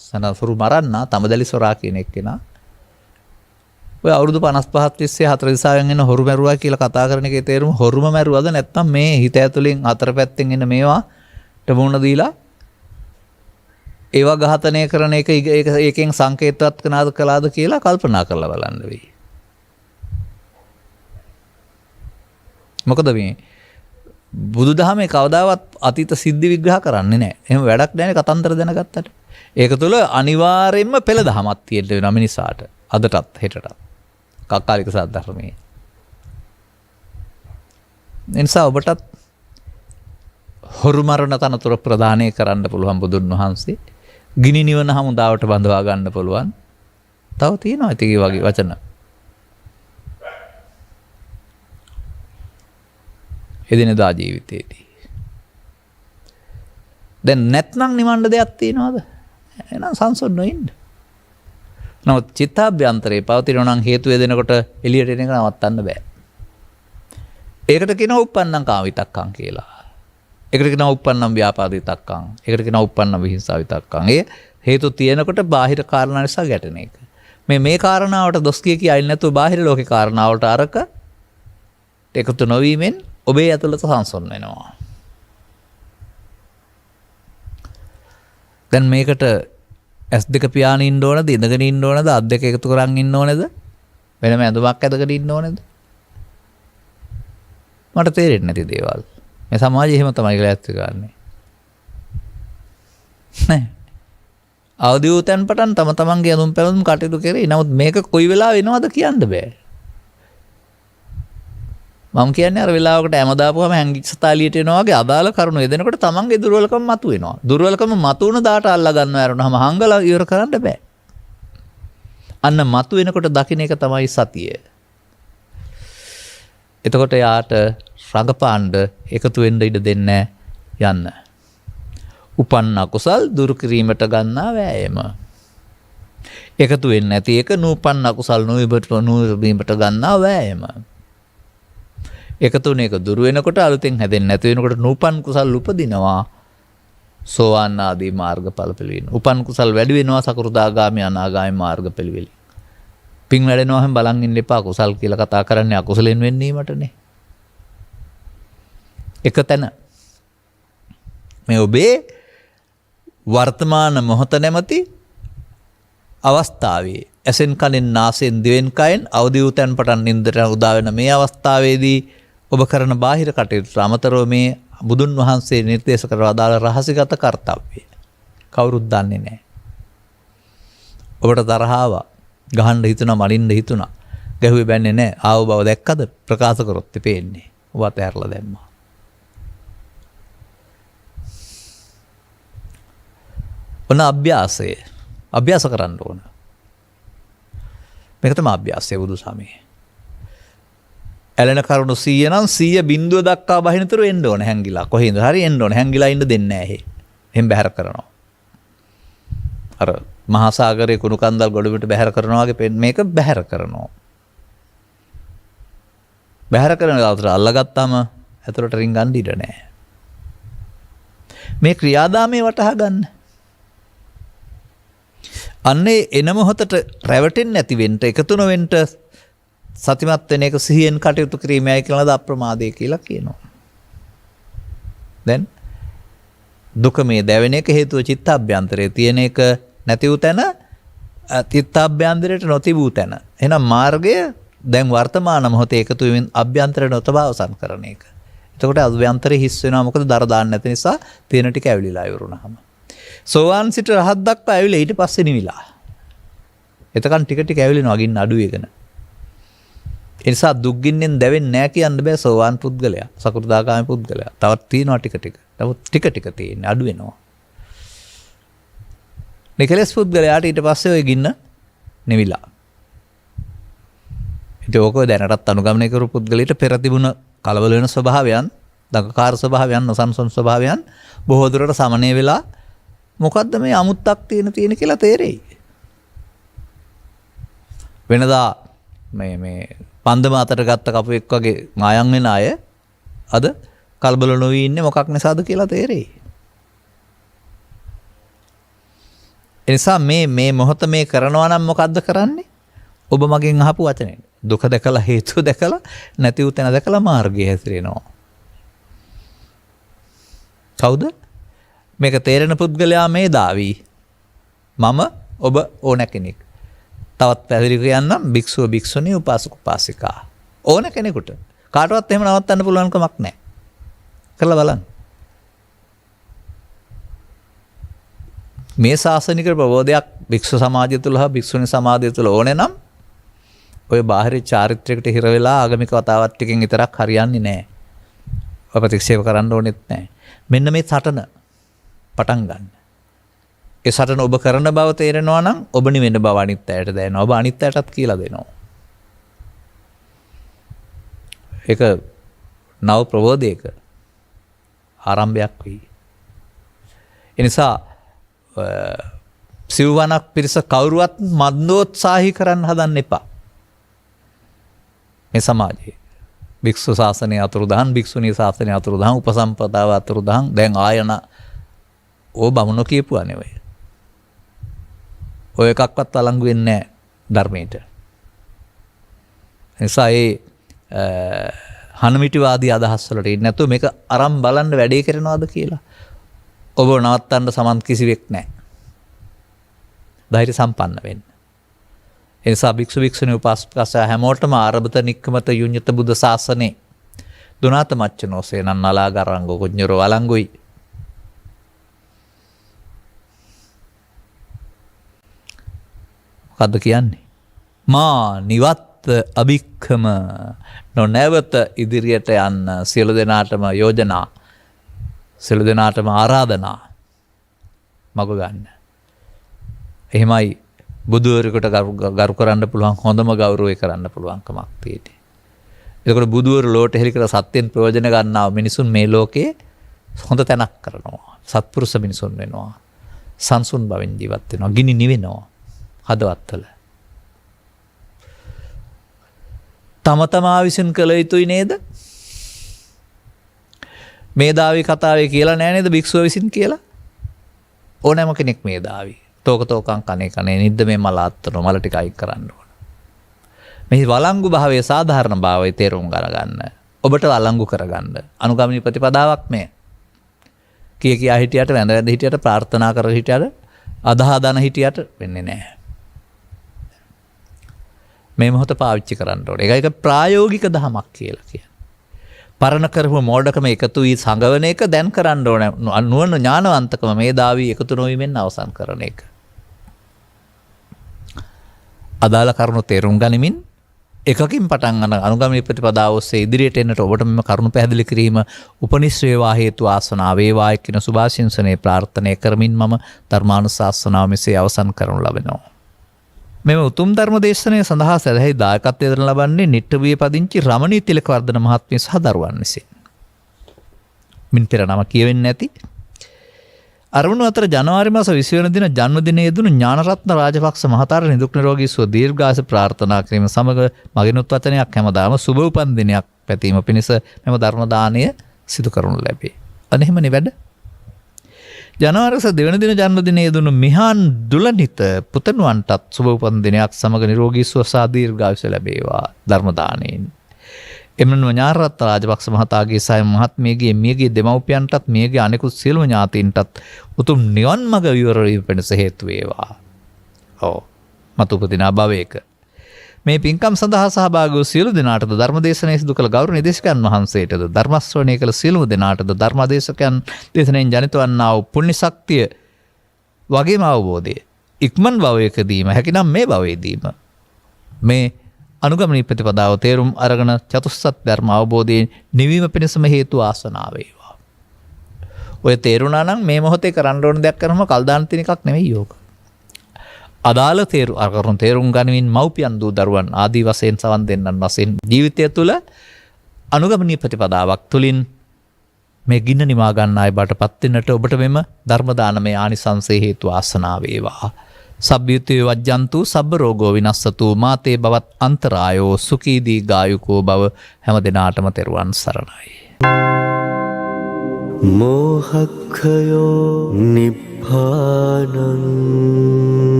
සනසුරු මරන්නා තඹදලි සොරා කියන එක්කෙනා ඔය අවුරුදු 55ක් තිස්සේ හතර දිසාවෙන් එන හොරු මැරුවා කියලා කතා කරන එකේ තේරුම හොරුම මැරුවද නැත්නම් මේ හිත ඇතුලෙන් හතර පැත්තෙන් එන මේවාට මුණ දීලා ඒවා ඝාතනය කරන එක ඒකෙන් සංකේතවත් කළාද කියලා කල්පනා කරලා බලන්න වෙයි. මොකද මේ බුදුදහමේ කවදාවත් අතීත සිද්ධි විග්‍රහ කරන්නේ නැහැ. එහෙම වැඩක් නැහැ කතන්දර දැනගත්තට. ඒක තුළ අනිවාර්යයෙන්ම පෙළ දහමක් තියෙන්න වෙනවා මිනිසාට. අදටත් හෙටටත්. කක්කාලික සාධර්මයේ. එනිසා ඔබටත් හොරු මරණ තනතුර ප්‍රදානය කරන්න පුළුවන් බුදුන් වහන්සේ. ගිනි නිවන හමුදාවට බඳවා ගන්න පුළුවන්. තව තියෙනවා ඉතින් ඒ වගේ වචන. එදිනෙදා ජීවිතේදී. දැන් නැත්නම් නිවන්න දෙයක් තියනවද? එහෙනම් සංසොන් නොඉන්න. නමුත් චිත්තාභ්‍යන්තරේ පවතිනවා නම් හේතු වේදෙනකොට එළියට එන එක නවත්තන්න බෑ. ඒකට කියනවා uppannam කාම විතක්කම් කියලා. ඒකට කියනවා uppannam ව්‍යාපාද විතක්කම්. ඒකට කියනවා uppannam විහිංසා විතක්කම්. ඒ හේතු තියෙනකොට බාහිර කාරණා නිසා ගැටෙන එක. මේ කාරණාවට දොස් කියයි නැතුව බාහිර ලෝකේ කාරණාවලට අරක එකතු නොවීමෙන් ඔබේ ඇතුළත සංසොන් වෙනවා. දැන් මේකට S2 පියාගෙන ඉන්න ඕනද ඉඳගෙන ඉන්න ඕනද අත් දෙක එකතු කරන් ඉන්න ඕනද වෙනම ඇඳුමක් ඇඳගෙන ඉන්න ඕනද මට තේරෙන්නේ නැති දේවල් මේ සමාජය එහෙම තමයි කියලා ඇත්ත ගන්නෙ නෑ අවදි වූ තැන් පටන් තම තමන්ගේ ඇඳුම් පැළඳුම් කටයුතු කරේ නමුත් මේක කොයි වෙලාව වෙනවද කියන්න බෑ මම කියන්නේ අර වෙලාවකට හැම දාපුවම හැංගිච්ච තාලියට එනවා වගේ අදාළ කරුණු එදෙනකොට තමන්ගේ දුර්වලකම මතුවෙනවා. දුර්වලකම මතුවන දාට අල්ලා ගන්නවා යරුනහම හංගලා ඉවර කරන්න බෑ. අන්න මතුවෙනකොට දකින්න එක තමයි සතිය. එතකොට යාට රඟපාන්න එකතු වෙන්න ඉඩ දෙන්නේ යන්න. උපන්න කුසල් දුරු කිරීමට ගන්නා වෑයම. එකතු වෙන්නේ නැති එක නූපන්න කුසල් නොවීමට ගන්නා වෑයම. එකතුන එක දුර වෙනකොට අලුතෙන් හැදෙන්නේ නැති වෙනකොට නූපන් කුසල් උපදිනවා සෝවාන් ආදී මාර්ගඵල පිළිවෙලින්. උපන් කුසල් වැඩි වෙනවා සකෘදාගාමී අනාගාමී මාර්ග පිළිවෙලින්. පින් වැඩෙනවා හැම බලන් ඉන්න එපා කුසල් කියලා කතා කරන්නේ අකුසලෙන් වෙන්නීමටනේ. එක තැන මේ ඔබේ වර්තමාන මොහොත නැමැති අවස්ථාවේ ඇසෙන් කනෙන් නාසයෙන් දිවෙන් කයෙන් අවදි වූ තැන් පටන් නින්දට උදා වෙන මේ අවස්ථාවේදී ඔබ කරන බාහිර කටයුතු අමතරව මේ බුදුන් වහන්සේ නිර්දේශ කර අදාළ රහසිගත කර්තව්‍යය කවුරුත් දන්නේ නැහැ. ඔබට තරහව ගහන්න හිතුණා මලින්න හිතුණා. ගැහුවේ බැන්නේ නැහැ. ආව බව දැක්කද? ප්‍රකාශ කරොත් පේන්නේ. ඔබ අතහැරලා දැම්මා. ඔන්න අභ්‍යාස කරන්න ඕන. මේක තමයි අභ්‍යාසය බුදු සමයේ. ඇලෙන කරුණු 100 නම් 100 බිඳුව දක්වා බහිනතුරු එන්න ඕන හැංගිලා. කොහෙන්ද හරි එන්න ඕන. හැංගිලා ඉන්න දෙන්නේ නැහැ. එහෙන් බැහැර කරනවා. අර මහා සාගරයේ කුණු කන්දල් ගොඩබිට බැහැර කරනවා වගේ මේක බැහැර කරනවා. බැහැර කරන දවසට අල්ලගත්තාම ඇතුළට රින්ගන්න ඉඩ නැහැ. මේ ක්‍රියාදාමයේ වටහා ගන්න. අන්නේ එන මොහොතට රැවටෙන්නේ නැති වෙන්න එකතු නොවෙන්න සතිමත් වෙන එක සිහියෙන් කටයුතු කිරීමයි කියලාද අප්‍රමාදය කියලා කියනවා. දැන් දුක මේ දැවෙන එක හේතුව චිත්තාභ්‍යන්තරයේ තියෙන එක නැති වූ තැන චිත්තාභ්‍යන්තරයට නොතිබූ තැන. එහෙනම් මාර්ගය දැන් වර්තමාන මොහොතේ එකතු වෙමින් අභ්‍යන්තරයට නොතබා අවසන් කරන එක. එතකොට අභ්‍යන්තරේ හිස් වෙනවා මොකද දර දාන්න නැති නිසා තියෙන ටික ඇවිලිලා ඉවරුනහම. සෝවාන් සිට රහත් දක්වා ඇවිල්ලා ඊට පස්සේ නිවිලා. එතකන් ටික ටික ඇවිලිනවා ගින්න අඩු වෙගෙන. ඒ නිසා දුක් ගින්නෙන් දැවෙන්නේ නැහැ කියන්න බෑ සෝවාන් පුද්ගලයා. සකෘදාගාමී පුද්ගලයා. තවත් තියෙනවා ටික ටික. නමුත් ටික ටික තියෙන්නේ අඩු වෙනවා. නිකලස් පුද්ගලයාට ඊට පස්සේ ওই ගින්න නිවිලා. ඒක ඕක දැනටත් අනුගමනය කරු පුද්ගලයාට පෙර තිබුණ කලබල වෙන ස්වභාවයන්, දඟකාර ස්වභාවයන්, නොසන්සුන් ස්වභාවයන් බොහෝ දුරට සමනය වෙලා මොකද්ද මේ අමුත්තක් තියෙන කියලා තේරෙයි. වෙනදා මේ පන්දම අතට ගත්ත කපුවෙක් වගේ මායම් වෙන අය අද කලබල නොවී ඉන්නේ මොකක් නිසාද කියලා තේරෙයි. ඒ නිසා මේ මොහොත මේ කරනවා නම් මොකද්ද කරන්නේ? ඔබ මගෙන් අහපු වචනේ. දුක දැකලා හේතු දැකලා නැති වූ තැන දැකලා මාර්ගය හැසිරෙනවා. කවුද? මේක තේරෙන පුද්ගලයා මේ දාවි. මම ඔබ ඕන කෙනෙක්. තවත් පැහැදිලි කියන්නම් භික්ෂුව භික්ෂුණී උපාසක උපාසිකා. ඕන කෙනෙකුට. කාටවත් එහෙම නවත්තන්න පුළුවන් කමක් නැහැ. කරලා බලන්න. මේ ශාසනික ප්‍රබෝධයක් භික්ෂු සමාජය තුළ හා භික්ෂුණී සමාජය තුළ ඕනේ නම් ඔය බාහිර චාරිත්‍රයකට හිර වෙලා ආගමික වතාවත් ටිකෙන් විතරක් හරියන්නේ නැහැ. ඔය ප්‍රතික්ෂේප කරන්න ඕනෙත් නැහැ. මෙන්න මේ සටන පටන් ගන්න. ඒ සටන ඔබ කරන බව තේරෙනවා නම් ඔබ නිවෙන බව අනිත් අයට දැනෙනවා. ඔබ අනිත් අයටත් කියලා දෙනවා. ඒක නව ප්‍රබෝධයක ආරම්භයක් වෙයි. ඒ නිසා සිව්වනක් පිරිස කවුරුවත් මන්දෝත්සාහී කරන්න හදන්න එපා. මේ සමාජයේ භික්ෂු ශාසනය අතුරුදහන්, භික්ෂුණී ශාසනය අතුරුදහන්, උපසම්පදාව අතුරුදහන්. දැන් ආයන ඕ බමුණෝ කියපුවා නෙවෙයි. ඔය එකක්වත් අලංගු වෙන්නේ නැහැ ධර්මයට. නිසා ඒ හනමිටිවාදී අදහස් වලට ඉන්නේ නැතුව මේක අරන් බලන්න වැඩේ කරනවද කියලා. ඔබ නවත්තන්න සමන්ත් කිසිවෙක් නැහැ. ධෛර්ය සම්පන්න වෙන්න. ඒ නිසා භික්ෂු භික්ෂුණී උපාසකස හැමෝටම ආරබත නික්කමත යුඤ්ඤත බුද්ධ ශාසනේ දුනාත මච්චනෝ සේනන් නලාගරංගෝ කුඤ්ඤරෝ වලංගුයි. මොකද්ද කියන්නේ? මා නිවත් අභික්ඛම නොනැවත ඉදිරියට යන්න සියලු දෙනාටම යෝජනා, සියලු දෙනාටම ආරාධනා මග ගන්න. එහෙමයි බුදුවරයෙකුට ගරු කරන්න පුළුවන් හොඳම ගෞරවය කරන්න පුළුවන්කමක් තියෙන්නේ. එතකොට බුදුවරු ලෝට හෙළි කර සත්‍යෙන් ප්‍රයෝජන ගන්නා මිනිසුන් මේ ලෝකේ හොඳ තැනක් කරනවා. සත්පුරුෂ මිනිසුන් වෙනවා. සංසුන් බවෙන් ජීවත් වෙනවා. ගිනි නිවෙනවා හදවත්වල. තම තමා විසින් කළ යුතුයි නේද? මේ දාවි කතාවේ කියලා නෑ නේද භික්ෂුව විසින් කියලා? ඕනෑම කෙනෙක් මේ දාවි. තෝකතෝකං කනේ නිද්ද මේ මල අත්තනෝ මල ටික අයින් කරන්න ඕන. මේ වළංගු භාවයේ සාධාරණ භාවයේ තේරුම් ගන්න. ඔබට වළංගු කරගන්න. අනුගමනී ප්‍රතිපදාවක් මේ. කියා හිටියට වැඳ වැඳ හිටියට ප්‍රාර්ථනා කර හිටියට අදහදන හිටියට වෙන්නේ නැහැ. මේ මොහොත පාවිච්චි කරන්න ඕනේ. ඒක ප්‍රායෝගික දහමක් කියලා කියන්නේ. පරණ කරපු මෝඩකම එකතු වී සංගවන එක දැන් කරන්න ඕනේ. නුවණ ඥානවන්තකම මේ දාවි එකතු නොවීමෙන් අවසන් කරන එක. අදාළ කරුණු තේරුම් ගනිමින් එකකින් පටන් ගන්න අනුගමනී ප්‍රතිපදාව ඔස්සේ ඉදිරියට එන්නට ඔබට මෙම කරුණු පැහැදිලි කිරීම උපනිශ්‍රේ වේවා හේතු ආසනාව වේවා කියන සුභාශිංසනයේ ප්‍රාර්ථනා කරමින් මම ධර්මානුශාසනාව මෙසේ අවසන් කරනු ලබනවා. මෙම උතුම් ධර්ම දේශනය සඳහා සැදැහි දායකත්වය දරන ලබන්නේ නිට්ටඹුවේ පදිංචි රමණී තිලකවර්ධන මහත්මිය සහ දරුවන් විසින්. මින් පෙර නම කියවෙන්නේ නැති අරමුණු අතර ජනවාරි මාස 20 වෙනි දින ජන්මදිනයේ යෙදුණු ඥානරත්න රාජපක්ෂ මහතාට නිදුක් නිරෝගී සුව දීර්ඝායුෂ ප්‍රාර්ථනා කිරීම සමග මගෙනුත් වචනයක් හැමදාම සුබ උපන් දිනයක් පැතීම පිණිස මෙම ධර්ම දානය සිදු කරනු ලැබේ. අනේමනේ වැඩ. ජනවාරි 2 වෙනි දින ජන්මදිනයේ යෙදුණු මිහාන් දුලනිත පුතණුවන්ටත් සුබ උපන් දිනයක් සමග නිරෝගී සුව සහ දීර්ඝායුෂ ලැබේවා ධර්ම දානයෙන්. එමෙන්ම ඥානරත්න රාජපක්ෂ මහතාගේ සහ මහත්මියගේ මියගේ දෙමව්පියන්ටත් මියගේ අනෙකුත් සියලුම ඥාතීන්ටත් උතුම් නිවන් මඟ විවර වීම පිණිස හේතු වේවා. මතු උපදිනා භවයක මේ පින්කම් සඳහා සහභාගී වූ සියලු දෙනාටද ධර්මදේශනයේ සිදු කළ ගෞරවනීය දේශකයන් වහන්සේටද ධර්ම ශ්‍රවණය කළ සියලුම දෙනාටද ධර්මදේශකයන් දේශනෙන් ජනිත වන්නා වූ පුණ්‍ය ශක්තිය වගේම අවබෝධය ඉක්මන් භවයකදීම හැකිනම් මේ භවයේදීම මේ අනුගමනී ප්‍රතිපදාව තේරුම් අරගෙන චතුස්සත් ධර්ම අවබෝධයෙන් නිවීම පිණිසම හේතු ආසනාව වේවා. ඔය තේරුණා නම් මේ මොහොතේ කරන්න ඕන දෙයක් කරනම කල් දාන තියෙන එකක් නෙවෙයි යෝග. අදාළ තේරුම් ගනිමින් මව්පියන් දූ දරුවන් ආදී වශයෙන් සවන් දෙන්නන් වශයෙන් ජීවිතය තුළ අනුගමනීය ප්‍රතිපදාවක් තුළින් මේ ගින්න නිවා ගන්න අය බට පත් වෙන්නට ඔබට මෙම ධර්ම දානමය ආනිසංසය හේතු වාසනා වේවා. සබ්බයුතේ වජ්ජන්තු සබ්බ රෝගෝ විනස්සතු මාතේ බවත් අන්තරායෝ සුඛී දීඝායුකෝ භව හැම දිනාටම තෙරුවන් සරණයි. මෝහක්ඛයෝ නිබ්බානං